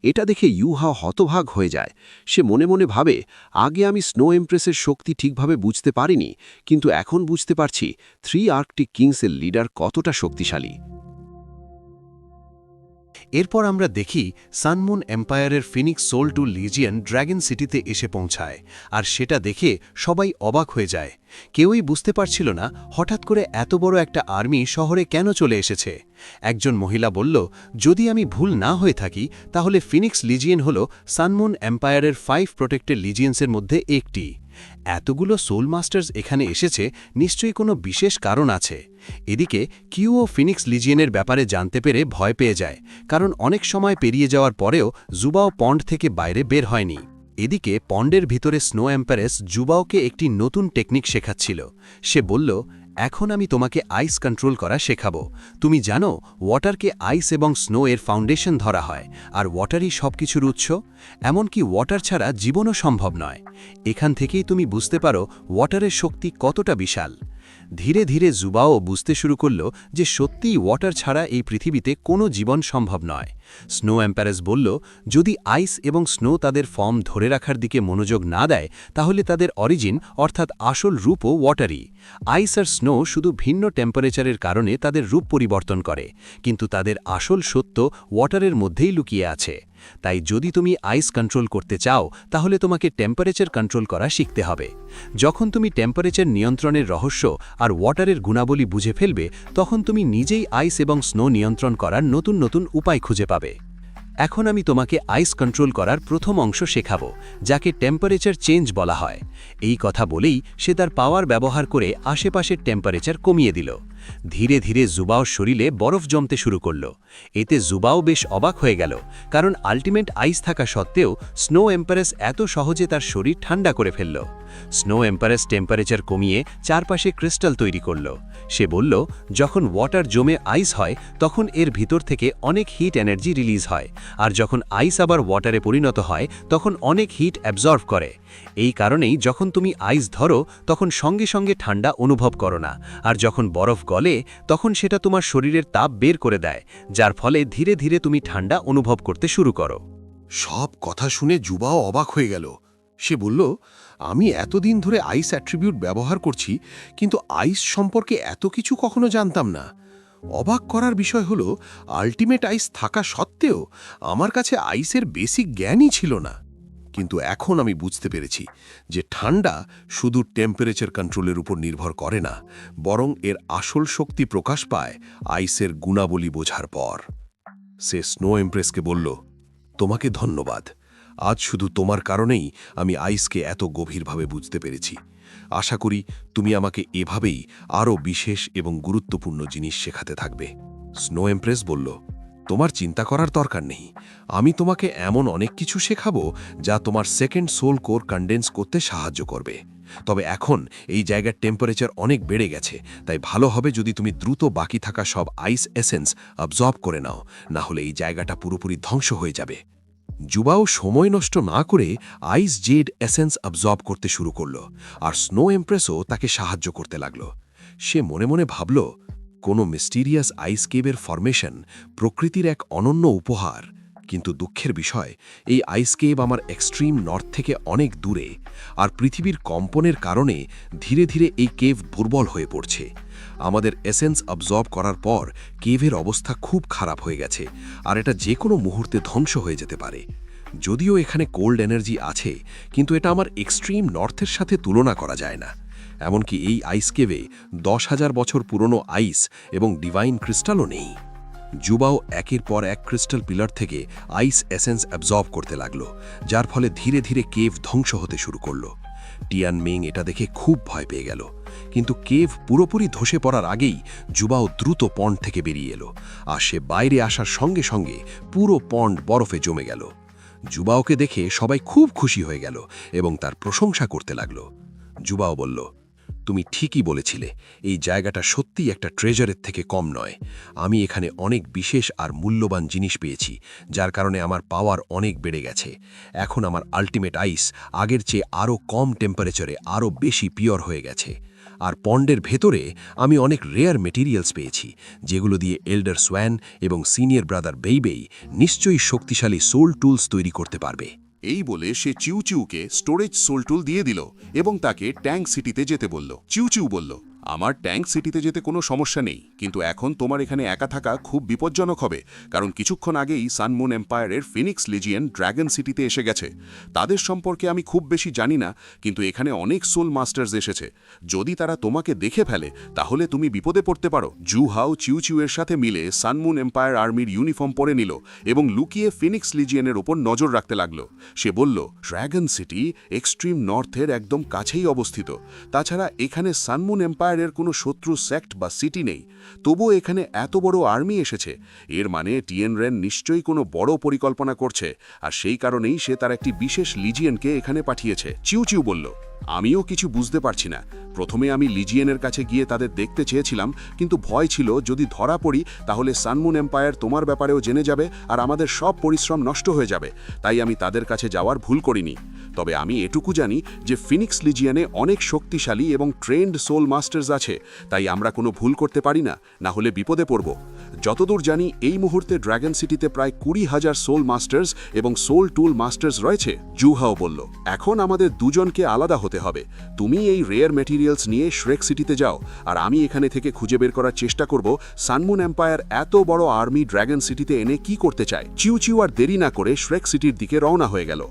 Speaker 7: এটা দেখে ইউহাও হতভাগ হয়ে যায়। সে মনে মনে ভাবে, আগে আমি স্নো এমপ্রেসের শক্তি ঠিকভাবে বুঝতে পারিনি, কিন্তু এখন বুঝতে পারছি 3 আর্কটিক কিংসের লিডার কতটা শক্তিশালী।
Speaker 3: এরপর আমরা দেখি সানমুন এম্পায়ারের phoenix soul to legion dragon সিটিতে এসে পৌঁছায়, আর সেটা দেখে সবাই অবাক হয়ে যায়। কেউই বুঝতে পারছিল না হঠাৎ করে এত বড় একটা আর্মি শহরে কেন চলে এসেছে। একজন মহিলা বলল, যদি আমি ভুল না হয়ে থাকি তাহলে ফিনিক্স লিজিয়ন হল সানমুন এম্পায়ারের 5 প্রোটেক্টেড লিজিয়ন্সের মধ্যে একটি। এতগুলো সোল মাস্টার্স এখানে এসেছে, নিশ্চয়ই কোনো বিশেষ কারণ আছে। এদিকে কিউ ও ফিনিক্স লিজিয়নের ব্যাপারে জানতে পেরে ভয় পেয়ে যায়, কারণ অনেক সময় পেরিয়ে যাওয়ার পরেও জুবাও পন্ড থেকে বাইরে বের হয়নি। এদিকে পন্ডের ভিতরে স্নো এম্পারেস জুবাওকে একটি নতুন টেকনিক শেখাচ্ছিল। সে বলল, এখন আমি তোমাকে আইস কন্ট্রোল করা শেখাবো। তুমি জানো ওয়াটারকে আইস এবং স্নো এর ফাউন্ডেশন ধরা হয়, আর ওয়াটারই সব কিছুর উৎস। এমনকি ওয়াটার ছাড়া জীবনও সম্ভব নয়। এখান থেকেই তুমি বুঝতে পারো ওয়াটারের শক্তি কতটা বিশাল। ধীরে ধীরে জুবাও বুঝতে শুরু করল যে সত্যিই ওয়াটার ছাড়া এই পৃথিবীতে কোনো জীবন সম্ভব নয়। স্নো এম্পারেস বলল, যদি আইস এবং স্নো তাদের ফর্ম ধরে রাখার দিকে মনোযোগ না দেয় তাহলে তাদের অরিজিন অর্থাৎ আসল রূপও ওয়াটারই। আইস আর স্নো শুধু ভিন্ন টেম্পারেচারের কারণে তাদের রূপ পরিবর্তন করে, কিন্তু তাদের আসল সত্য ওয়াটারের মধ্যেই লুকিয়ে আছে। তাই যদি তুমি আইস কন্ট্রোল করতে চাও তাহলে তোমাকে টেম্পারেচার কন্ট্রোল করা শিখতে হবে। যখন তুমি টেম্পারেচার নিয়ন্ত্রণের রহস্য আর ওয়াটারের গুণাবলী বুঝে ফেলবে, তখন তুমি নিজেই আইস এবং স্নো নিয়ন্ত্রণ করার নতুন নতুন উপায় খুঁজে পাবে। এখন আমি তোমাকে আইস কন্ট্রোল করার প্রথম অংশ শেখাবো, যাকে টেম্পারেচার চেঞ্জ বলা হয়। এই কথা বলেই সে তার পাওয়ার ব্যবহার করে আশেপাশের টেম্পারেচার কমিয়ে দিল। ধীরে ধীরে জুবাও শরীরে বরফ জমতে শুরু করল। এতে জুবাও বেশ অবাক হয়ে গেল, কারণ আল্টিমেট আইস থাকা সত্ত্বেও স্নো এম্পারেস এত সহজে তার শরীর ঠান্ডা করে ফেলল। স্নো এম্পারেস টেম্পারেচার কমিয়ে চারপাশে ক্রিস্টাল তৈরি করল। সে বলল, যখন ওয়াটার জমে আইস হয় তখন এর ভিতর থেকে অনেক হিট এনার্জি রিলিজ হয়, আর যখন আইস আবার ওয়াটারে পরিণত হয় তখন অনেক হিট অ্যাবজর্ভ করে। এই কারণেই যখন তুমি আইস ধরো তখন সঙ্গে সঙ্গে ঠান্ডা অনুভব করো না, আর যখন বরফ গলে তখন সেটা তোমার শরীরের তাপ বের করে দেয়, যার ফলে ধীরে ধীরে তুমি ঠান্ডা অনুভব করতে শুরু করো। সব কথা শুনে জুবাও অবাক হয়ে গেল। সে বলল, আমি এতদিন ধরে আইস অ্যাট্রিবিউট ব্যবহার করছি, কিন্তু আইস সম্পর্কে এত কিছু কখনো জানতাম না। অবাক করার বিষয় হলো, আল্টিমেট আইস থাকা সত্ত্বেও আমার কাছে আইসের বেসিক জ্ঞানই ছিল না। কিন্তু এখন আমি বুঝতে পেরেছি যে ঠান্ডা শুধু টেম্পারেচার কন্ট্রোলের উপর নির্ভর করে না, বরং এর আসল শক্তি প্রকাশ পায় আইসের গুণাবলী বোঝার পর। সে স্নো এমপ্রেসকে বলল, তোমাকে ধন্যবাদ। আজ শুধু তোমার কারণেই আমি আইসকে এত গভীরভাবে বুঝতে পেরেছি। আশা করি তুমি আমাকে এভাবেই আরও বিশেষ এবং গুরুত্বপূর্ণ জিনিস শেখাতে থাকবে। স্নো এমপ্রেস বলল,
Speaker 7: তোমার চিন্তা করার দরকার নেই। আমি তোমাকে এমন অনেক কিছু শেখাবো যা তোমার সেকেন্ড সোল কোর কনডেন্স করতে সাহায্য করবে। তবে এখন এই জায়গার টেম্পারেচার অনেক বেড়ে গেছে, তাই ভালো হবে যদি তুমি দ্রুত বাকি থাকা সব আইস এসেন্স অবজর্ব করে নাও, না হলে এই জায়গাটা পুরোপুরি ধ্বংস হয়ে যাবে। যুবাও সময় নষ্ট না করে আইস জেড এসেন্স অবজর্ব করতে শুরু করল, আর স্নো এমপ্রেসও তাকে সাহায্য করতে লাগল। সে মনে মনে ভাবল, কোনো মিস্টিরিয়াস আইস কেবের ফরমেশন প্রকৃতির এক অনন্য উপহার। কিন্তু দুঃখের বিষয়, এই আইস কেব আমার এক্সট্রিম নর্থ থেকে অনেক দূরে, আর পৃথিবীর কম্পনের কারণে ধীরে ধীরে এই কেভ দুর্বল হয়ে পড়ছে। আমাদের এসেন্স অবজর্ব করার পর কেভের অবস্থা খুব খারাপ হয়ে গেছে, আর এটা যে কোনো মুহূর্তে ধ্বংস হয়ে যেতে পারে। যদিও এখানে কোল্ড এনার্জি আছে, কিন্তু এটা আমার এক্সট্রিম নর্থের সাথে তুলনা করা যায় না। এমনকি এই আইস কেভে 10,000 বছর পুরনো আইস এবং ডিভাইন ক্রিস্টালও নেই। যুবাও একের পর এক ক্রিস্টাল পিলার থেকে আইস এসেন্স অ্যাবজর্ব করতে লাগল, যার ফলে ধীরে ধীরে কেভ ধ্বংস হতে শুরু করল। টিয়ান মিং এটা দেখে খুব ভয় পেয়ে গেল, কিন্তু কেভ পুরোপুরি ধসে পড়ার আগেই যুবাও দ্রুত পন্ড থেকে বেরিয়ে এলো, আর সে বাইরে আসার সঙ্গে সঙ্গে পুরো পন্ড বরফে জমে গেল। যুবাওকে দেখে সবাই খুব খুশি হয়ে গেল এবং তার প্রশংসা করতে লাগল। যুবাও বলল, তুমি ঠিকই বলেছিলে, এই জায়গাটা সত্যিই একটা ট্রেজারের থেকে কম নয়। আমি এখানে অনেক বিশেষ আর মূল্যবান জিনিস পেয়েছি, যার কারণে আমার পাওয়ার অনেক বেড়ে গেছে। এখন আমার আল্টিমেট আইস আগের চেয়ে আরও কম টেম্পারেচারে আরও বেশি পিওর হয়ে গেছে। আর পন্ডের ভেতরে আমি অনেক রেয়ার মেটেরিয়ালস পেয়েছি, যেগুলো দিয়ে এল্ডার সোয়ান এবং সিনিয়র ব্রাদার বেইবেই নিশ্চয়ই শক্তিশালী সোল টুলস তৈরি করতে পারবে।
Speaker 8: এই বলে সে চিউচিউকে স্টোরেজ সোলটুল দিয়ে দিল এবং তাকে ট্যাঙ্ক সিটিতে যেতে বলল। চিউচিউ বলল, আমার ট্যাঙ্ক সিটিতে যেতে কোনো সমস্যা নেই, কিন্তু এখন তোমার এখানে একা থাকা খুব বিপজ্জনক হবে, কারণ কিছুক্ষণ আগেই সানমুন এম্পায়ারের ফিনিক্স লিজিয়ন ড্র্যাগন সিটিতে এসে গেছে। তাদের সম্পর্কে আমি খুব বেশি জানি না, কিন্তু এখানে অনেক সোল মাস্টার্স এসেছে। যদি তারা তোমাকে দেখে ফেলে তাহলে তুমি বিপদে পড়তে পারো। জুহাও চিউচিউয়ের সাথে মিলে সানমুন এম্পায়ার আর্মির ইউনিফর্ম পরে নিল এবং লুকিয়ে ফিনিক্স লিজিয়নের ওপর নজর রাখতে লাগল। সে বলল, ড্র্যাগন সিটি এক্সট্রিম নর্থের একদম কাছেই অবস্থিত। তাছাড়া এখানে সানমুন এম্পায়ারের কোনো শত্রু সেক্ট বা সিটি নেই, তবুও এখানে এত বড় আর্মি এসেছে। এর মানে টিয়েন রেন নিশ্চয়ই কোনো বড় পরিকল্পনা করছে, আর সেই কারণেই সে তার একটি বিশেষ লিজিয়নকে এখানে পাঠিয়েছে। চিউচিউ বলল, আমিও কিছু বুঝতে পারছি না। প্রথমে আমি লিজিয়নের কাছে গিয়ে তাদের দেখতে চেয়েছিলাম, কিন্তু ভয় ছিল যদি ধরা পড়ি তাহলে সানমুন এম্পায়ার তোমার ব্যাপারেও জেনে যাবে আর আমাদের সব পরিশ্রম নষ্ট হয়ে যাবে। তাই আমি তাদের কাছে যাওয়ার ভুল করিনি। তবে আমি এটুকু জানি যে ফিনিক্স লিজিয়নে অনেক শক্তিশালী এবং ট্রেন্ড সোল মাস্টার্স আছে, তাই আমরা কোনো ভুল করতে পারি না, না হলে বিপদে পড়ব। যতদূর জানি এই মুহূর্তে ড্র্যাগন সিটিতে প্রায় 20,000 সোল মাস্টার্স এবং সোল টুল মাস্টার্স রয়েছে। জুহাও বলল, এখন আমাদের দুজনকে আলাদা হতে হবে। তুমি এই রেয়ার মেটেরিয়ালস নিয়ে শ্রেক সিটিতে যাও, আর আমি এখানে থেকে খুঁজে বের করার চেষ্টা করব সানমুন এম্পায়ার এত বড় আর্মি ড্র্যাগন সিটিতে এনে কি করতে চায়। চিউচিউ আর দেরি না করে শ্রেক সিটির দিকে রওনা হয়ে গেল।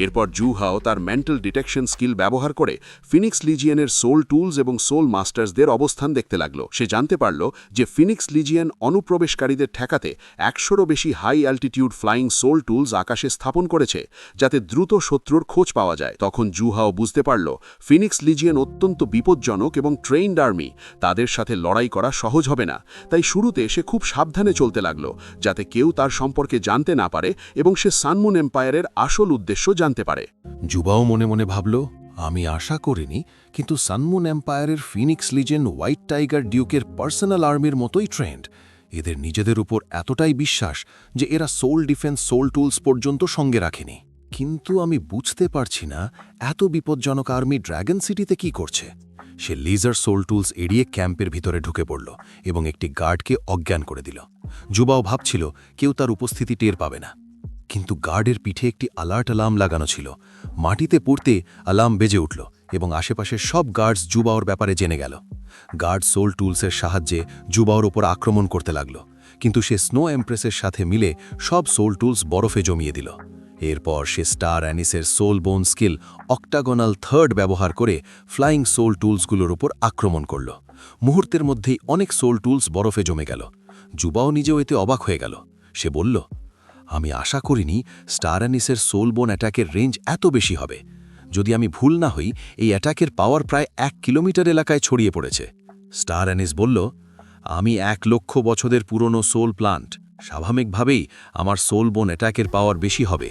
Speaker 8: এরপর জুহাও তার মেন্টাল ডিটেকশন স্কিল ব্যবহার করে ফিনিক্স লিজিয়নের সোল টুলস এবং সোল মাস্টার্সদের অবস্থান দেখতে লাগলো। সে জানতে পারল যে ফিনিক্স লিজিয়ন অনুপ্রবেশকারীদের ঠেকাতে 100রও বেশি high altitude flying soul tools আকাশে স্থাপন করেছে, যাতে দ্রুত শত্রুর খোঁজ পাওয়া যায়। তখন জুহাও বুঝতে পারল ফিনিক্স লিজিয়ন অত্যন্ত বিপজ্জনক এবং ট্রেইনড আর্মি, তাদের সাথে লড়াই করা সহজ হবে না। তাই শুরুতে সে খুব সাবধানে চলতে লাগলো, যাতে কেউ তার সম্পর্কে জানতে না পারে এবং সে সানমুন এম্পায়ারের আসল উদ্দেশ্য জানতে পারে।
Speaker 3: যুবাও মনে মনে ভাবল, আমি আশা করিনি, কিন্তু সানমুন এম্পায়ারের ফিনিক্স লিজেন্ড হোয়াইট টাইগার ডিউকের পার্সোনাল আর্মির মতোই ট্রেন্ড। এদের নিজেদের উপর এতটাই বিশ্বাস যে এরা সোল ডিফেন্স সোল টুলস পর্যন্ত সঙ্গে রাখেনি। কিন্তু আমি বুঝতে পারছি না এত বিপজ্জনক আর্মি ড্র্যাগন সিটিতে কি করছে। সে লিজার সোল টুলস এড়িয়ে ক্যাম্পের ভিতরে ঢুকে পড়ল এবং একটি গার্ডকে অজ্ঞান করে দিল। যুবাও ভাবছিল কেউ তার উপস্থিতি টের পাবে না, কিন্তু গার্ডের পিঠে একটি অ্যালার্ট অ্যালার্ম লাগানো ছিল। মাটিতে পড়তে অ্যালার্ম বেজে উঠল এবং আশেপাশের সব গার্ডস জুবাওর ব্যাপারে জেনে গেল। গার্ড সোল টুলসের সাহায্যে জুবাওর ওপর আক্রমণ করতে লাগল, কিন্তু সে স্নো এমপ্রেসের সাথে মিলে সব সোল টুলস বরফে জমিয়ে দিল। এরপর সে স্টার অ্যানিসের সোল বোন স্কিল অক্টাগোনাল থার্ড ব্যবহার করে ফ্লাইং সোল টুলসগুলোর ওপর আক্রমণ করল। মুহূর্তের মধ্যেই অনেক সোল টুলস বরফে জমে গেল। জুবাও নিজেও এতে অবাক হয়ে গেল। সে বলল, আমি আশা করিনি স্টার অ্যানিসের সোল বোন অ্যাটাকের রেঞ্জ এত বেশি হবে। যদি আমি ভুল না হই, এই অ্যাটাকের পাওয়ার প্রায় 1 কিলোমিটার এলাকায় ছড়িয়ে পড়েছে। স্টার অ্যানিস বলল, আমি 1 লক্ষ বছরের পুরনো সোল প্লান্ট,
Speaker 5: স্বাভাবিকভাবেই আমার সোল বোন অ্যাটাকের পাওয়ার বেশি হবে।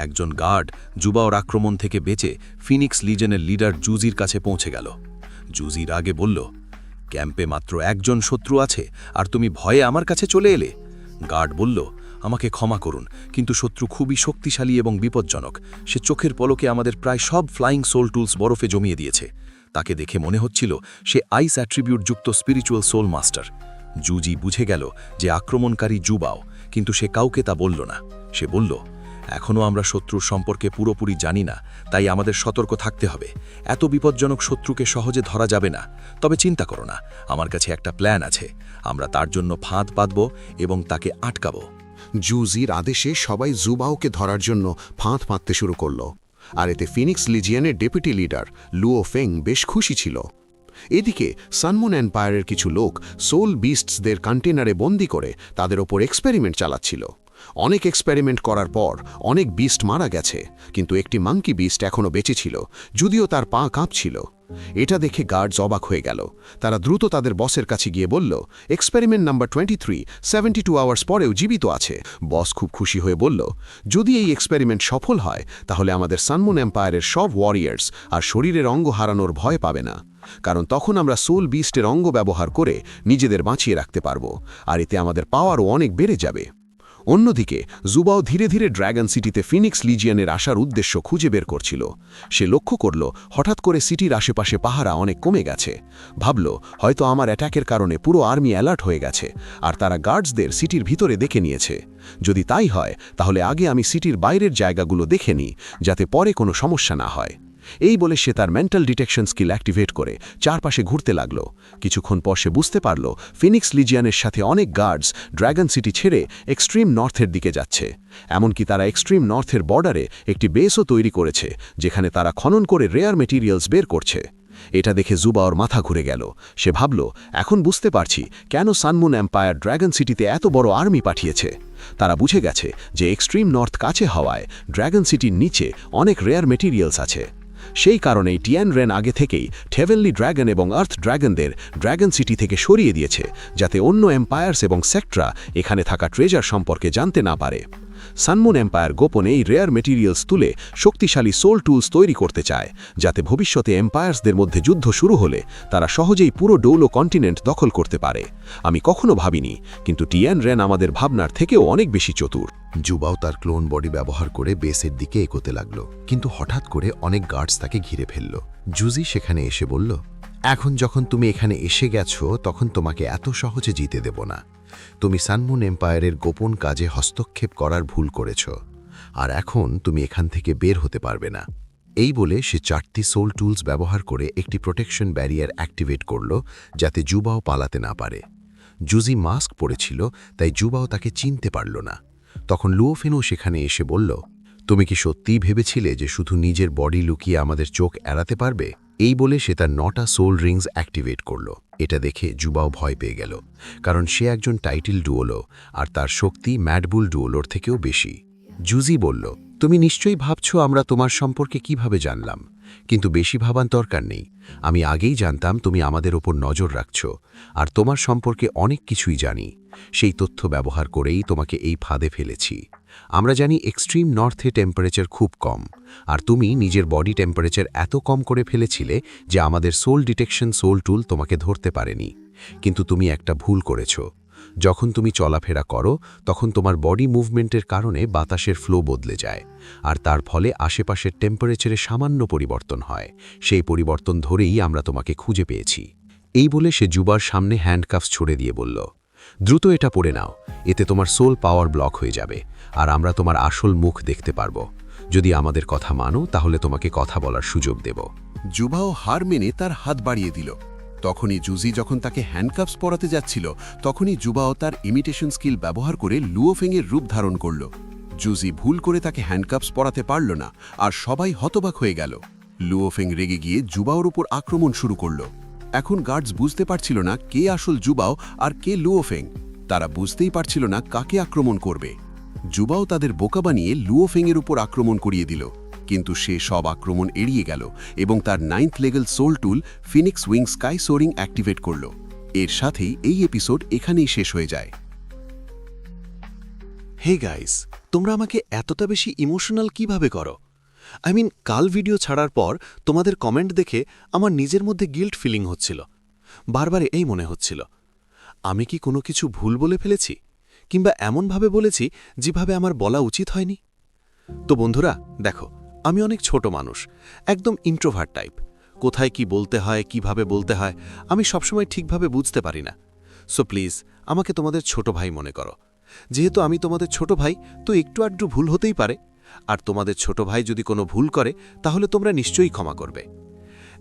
Speaker 5: একজন গার্ড জুবাওর আক্রমণ থেকে বেঁচে ফিনিক্স লিজেনের লিডার জুজির কাছে পৌঁছে গেল। জুজির আগে বলল, ক্যাম্পে মাত্র একজন শত্রু আছে আর তুমি ভয়ে আমার কাছে চলে এলে। গার্ড বলল, আমাকে ক্ষমা করুন, কিন্তু শত্রু খুবই শক্তিশালী এবং বিপজ্জনক। সে চোখের পলকে আমাদের প্রায় সব ফ্লাইং সোল টুলস বরফে জমিয়ে দিয়েছে। তাকে দেখে মনে হচ্ছিল সে আইস অ্যাট্রিবিউট যুক্ত স্পিরিচুয়াল সোল মাস্টার। জুজি বুঝে গেল যে আক্রমণকারী জুবাও, কিন্তু সে কাউকে তা বলল না। সে বলল, এখনও আমরা শত্রুর সম্পর্কে পুরোপুরি জানি না, তাই আমাদের সতর্ক থাকতে হবে। এত বিপজ্জনক শত্রুকে সহজে ধরা যাবে না। তবে চিন্তা করো না, আমার কাছে একটা প্ল্যান আছে। আমরা তার জন্য ফাঁদ পাতব এবং তাকে আটকাব।
Speaker 6: জুজির আদেশে সবাই জুবাওকে ধরার জন্য ফাঁদ পাততে শুরু করল, আর এতে ফিনিক্স লিজিয়নের ডেপুটি লিডার লুও ফেং বেশ খুশি ছিল। এদিকে সানমুন এম্পায়ারের কিছু লোক সোল বিস্টসদের কন্টেনারে বন্দি করে তাদের ওপর এক্সপেরিমেন্ট চালাচ্ছিল। অনেক এক্সপেরিমেন্ট করার পর অনেক বিস্ট মারা গেছে, কিন্তু একটি মাঙ্কি বিস্ট এখনও বেঁচে ছিল, যদিও তার পা কাঁপছিল। এটা দেখে গার্ডস অবাক হয়ে গেল। তারা দ্রুত তাদের বসের কাছে গিয়ে বলল, এক্সপেরিমেন্ট নাম্বার 23 72 আওয়ার্স পরেও জীবিত আছে। বস খুব খুশি হয়ে বলল, যদি এই এক্সপেরিমেন্ট সফল হয় তাহলে আমাদের সানমুন এম্পায়ারের সব ওয়ারিয়ার্স আর শরীরের অঙ্গ হারানোর ভয় পাবে না, কারণ তখন আমরা সোল বিস্টের অঙ্গ ব্যবহার করে নিজেদের বাঁচিয়ে রাখতে পারব, আর এতে আমাদের পাওয়ারও অনেক বেড়ে যাবে। অন্যদিকে জুবাও ধীরে ধীরে ড্র্যাগন সিটিতে ফিনিক্স লিজিয়নের আসার উদ্দেশ্য খুঁজে বের করছিল। সে লক্ষ্য করল হঠাৎ করে সিটির আশেপাশে পাহারা অনেক কমে গেছে। ভাবল, হয়তো আমার অ্যাটাকের কারণে পুরো আর্মি অ্যালার্ট হয়ে গেছে আর তারা গার্ডসদের সিটির ভিতরে দেখে নিয়েছে। যদি তাই হয় তাহলে আগে আমি সিটির বাইরের জায়গাগুলো দেখে নিই, যাতে পরে কোনো সমস্যা না হয়। এই বলে সে তার মেন্টাল ডিটেকশন স্কিল অ্যাক্টিভেট করে চারপাশে ঘুরতে লাগল। কিছুক্ষণ পর সে বুঝতে পারল ফিনিক্স লিজিয়নের সাথে অনেক গার্ডস ড্র্যাগন সিটি ছেড়ে এক্সট্রিম নর্থের দিকে যাচ্ছে। এমনকি তারা এক্সট্রিম নর্থের বর্ডারে একটি বেসও তৈরি করেছে, যেখানে তারা খনন করে রেয়ার মেটেরিয়ালস বের করছে। এটা দেখে জুবাওর মাথা ঘুরে গেল। সে ভাবল, এখন বুঝতে পারছি কেন সানমুন এম্পায়ার ড্র্যাগন সিটিতে এত বড় আর্মি পাঠিয়েছে। তারা বুঝে গেছে যে এক্সট্রিম নর্থ কাছে হওয়ায় ড্র্যাগন সিটির নিচে অনেক রেয়ার মেটেরিয়ালস আছে। সেই কারণেই টিয়ান রেন আগে থেকেই হেভেনলি ড্র্যাগন এবং আর্থ ড্র্যাগনদের ড্র্যাগন সিটি থেকে সরিয়ে দিয়েছে, যাতে অন্য এম্পায়ার্স এবং সেক্টরা এখানে থাকা ট্রেজার সম্পর্কে জানতে না পারে। সানমুন এম্পায়ার গোপনে এই রেয়ার মেটেরিয়ালস তুলে শক্তিশালী সোল টুলস তৈরি করতে চায়, যাতে ভবিষ্যতে এম্পায়ার্সদের মধ্যে যুদ্ধ শুরু হলে তারা সহজেই পুরো ডৌলো কন্টিনেন্ট দখল করতে পারে। আমি কখনো ভাবিনি, কিন্তু টিয়ান রেন আমাদের ভাবনার থেকেও অনেক বেশি চতুর।
Speaker 3: জুবাও তার ক্লোন বডি ব্যবহার করে বেসের দিকে এগোতে লাগল, কিন্তু হঠাৎ করে অনেক গার্ডস তাকে ঘিরে ফেলল। জুজি সেখানে এসে বলল, এখন যখন তুমি এখানে এসে গেছো তখন তোমাকে এত সহজে জিতে দেব না। তুমি সানমুন এম্পায়ারের গোপন কাজে হস্তক্ষেপ করার ভুল করেছ, আর এখন তুমি এখান থেকে বের হতে পারবে না। এই বলে সে 4টি সোল টুলস ব্যবহার করে একটি প্রোটেকশন ব্যারিয়ার অ্যাক্টিভেট করল, যাতে জুবাও পালাতে না পারে। জুজি মাস্ক পরেছিল, তাই জুবাও তাকে চিনতে পারল না। তখন লুওফেনও সেখানে এসে বলল, তুমি কি সত্যিই ভেবেছিলে যে শুধু নিজের বডি লুকিয়ে আমাদের চোখ এড়াতে পারবে? এই বলে সে তার 9টা সোল রিংস অ্যাক্টিভেট করল। এটা দেখে জুবাও ভয় পেয়ে গেল, কারণ সে একজন টাইটেল ডুয়োলো আর তার শক্তি ম্যাডবুল ডুয়োলোর থেকেও বেশি। জুজি বলল, তুমি নিশ্চয়ই ভাবছো আমরা তোমার সম্পর্কে কিভাবে জানলাম, কিন্তু বেশি ভাবার দরকার নেই। আমি আগেই জানতাম তুমি আমাদের ওপর নজর রাখছো, আর তোমার সম্পর্কে অনেক কিছুই জানি। সেই তথ্য ব্যবহার করেই তোমাকে এই ফাঁদে ফেলেছি। আমরা জানি এক্সট্রিম নর্থে টেম্পারেচার খুব কম, আর তুমি নিজের বডি টেম্পারেচার এত কম করে ফেলেছিলে যে আমাদের সোল ডিটেকশন সোল টুল তোমাকে ধরতে পারেনি। কিন্তু তুমি একটা ভুল করেছ। যখন তুমি চলাফেরা করো তখন তোমার বডি মুভমেন্টের কারণে বাতাসের ফ্লো বদলে যায়, আর তার ফলে আশেপাশের টেম্পারেচারে সামান্য পরিবর্তন হয়। সেই পরিবর্তন ধরেই আমরা তোমাকে খুঁজে পেয়েছি। এই বলে সে জুবার সামনে হ্যান্ডকাফস ছড়ে দিয়ে বলল, দ্রুত এটা পরে নাও, এতে তোমার সোল পাওয়ার ব্লক হয়ে যাবে, আর আমরা তোমার আসল মুখ দেখতে পারব। যদি আমাদের কথা মানো তাহলে তোমাকে কথা বলার সুযোগ দেব।
Speaker 6: জুবাও হার মেনে তার হাত বাড়িয়ে দিল। তখনই জুজি যখন তাকে হ্যান্ডকাফস পরাতে যাচ্ছিল, তখনই জুবাও তার ইমিটেশন স্কিল ব্যবহার করে লুওফেংয়ের রূপ ধারণ করল। জুজি ভুল করে তাকে হ্যান্ডকাফস পরাতে পারল না, আর সবাই হতবাক হয়ে গেল। লুওফেং রেগে গিয়ে জুবাওর উপর আক্রমণ শুরু করল। এখন গার্ডস বুঝতে পারছিল না কে আসল জুবাও আর কে লুওফেং। তারা বুঝতেই পারছিল না কাকে আক্রমণ করবে। জুবাও তাদের বোকা বানিয়ে লুওফেংয়ের উপর আক্রমণ করিয়ে দিল, কিন্তু সে সব আক্রমণ এড়িয়ে গেল এবং তার 9th level soul tool phoenix wing sky soaring activate করল। এর সাথেই এই এপিসোড এখানেই শেষ হয়ে যায়। হে গাইস, তোমরা আমাকে এতটা বেশি ইমোশনাল কিভাবে করো? কাল ভিডিও ছাড়ার পর তোমাদের কমেন্ট দেখে আমার নিজের মধ্যে গিল্ট ফিলিং হচ্ছিল। বারবার এই মনে হচ্ছিল, আমি কি কোনো কিছু ভুল বলে ফেলেছি, কিংবা এমনভাবে বলেছি যেভাবে আমার বলা উচিত হয়নি? তো বন্ধুরা দেখো, আমি অনেক ছোট মানুষ, একদম ইন্ট্রোভার্ট টাইপ। কোথায় কি বলতে হয়, কিভাবে বলতে হয়, আমি সবসময় ঠিকভাবে বুঝতে পারি না। সো প্লিজ আমাকে তোমাদের ছোট ভাই মনে করো। যেহেতু আমি তোমাদের ছোট ভাই, তো একটু আড্ডু ভুল হতেই পারে। আর তোমাদের ছোট ভাই যদি কোনো ভুল করে, তাহলে তোমরা নিশ্চয়ই ক্ষমা করবে।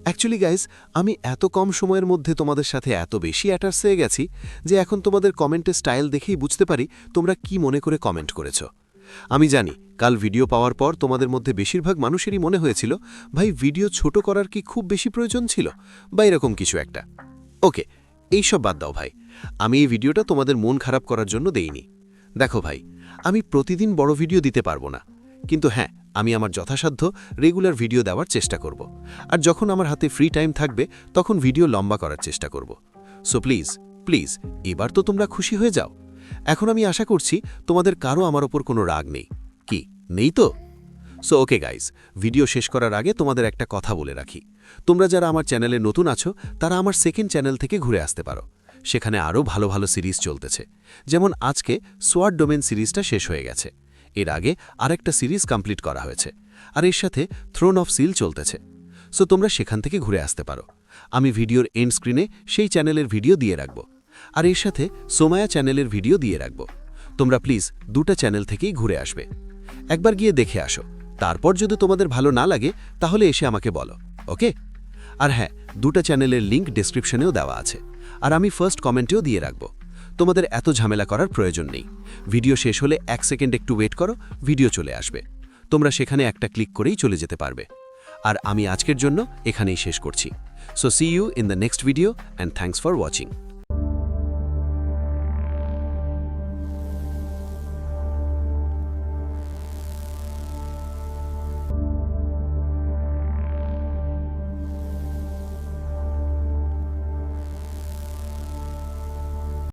Speaker 6: অ্যাকচুয়ালি গাইজ, আমি এত কম সময়ের মধ্যে তোমাদের সাথে এত বেশি অ্যাটাচ হয়ে গেছি যে এখন তোমাদের কমেন্টের স্টাইল দেখেই বুঝতে পারি তোমরা কি মনে করে কমেন্ট করেছো। আমি জানি কাল ভিডিও পাওয়ার পর তোমাদের মধ্যে বেশিরভাগ মানুষেরই মনে হয়েছিল, ভাই ভিডিও ছোট করার কি খুব বেশি প্রয়োজন ছিল, বা এরকম কিছু একটা। ওকে, এইসব বাদ দাও ভাই, আমি এই ভিডিওটা তোমাদের মন খারাপ করার জন্য দেইনি। দেখো ভাই, আমি প্রতিদিন বড় ভিডিও দিতে পারবো না, কিন্তু হ্যাঁ, আমি আমার যথাসাধ্য রেগুলার ভিডিও দেওয়ার চেষ্টা করব। আর যখন আমার হাতে ফ্রি টাইম থাকবে তখন ভিডিও লম্বা করার চেষ্টা করব। সো প্লিজ প্লিজ এবার তো তোমরা খুশি হয়ে যাও। এখন আমি আশা করছি তোমাদের কারো আমার ওপর কোনো রাগ নেই। কি নেই তো? সো ওকে গাইজ, ভিডিও শেষ করার আগে তোমাদের একটা কথা বলে রাখি। তোমরা যারা আমার চ্যানেলে নতুন আছো, তারা আমার সেকেন্ড চ্যানেল থেকে ঘুরে আসতে পারো। সেখানে আরও ভালো ভালো সিরিজ চলতেছে। যেমন আজকে সোয়ার্ড ডোমেন সিরিজটা শেষ হয়ে গেছে। এর আগে আরেকটা সিরিজ কমপ্লিট করা হয়েছে, আর এর সাথে থ্রোন অফ সিল চলতেছে। সো তোমরা সেখান থেকে ঘুরে আসতে পারো। আমি ভিডিওর এন্ড স্ক্রিনে সেই চ্যানেলের ভিডিও দিয়ে রাখব, আর এর সাথে সোমায়া চ্যানেলের ভিডিও দিয়ে রাখব। তোমরা প্লিজ দুটো চ্যানেল থেকেই ঘুরে আসবে। একবার গিয়ে দেখে আসো, তারপর যদি তোমাদের ভালো না লাগে তাহলে এসে আমাকে বলো, ওকে? আর হ্যাঁ, দুটো চ্যানেলের লিঙ্ক ডেসক্রিপশনেও দেওয়া আছে, আর আমি ফার্স্ট কমেন্টেও দিয়ে রাখব। তোমাদের এত ঝামেলা করার প্রয়োজন নেই। ভিডিও শেষ হলে 1 সেকেন্ড একটু ওয়েট করো, ভিডিও চলে আসবে। তোমরা সেখানে একটা ক্লিক করেই চলে যেতে পারবে। আর আমি আজকের জন্য এখানেই শেষ করছি। So see you in the next video, and thanks for watching.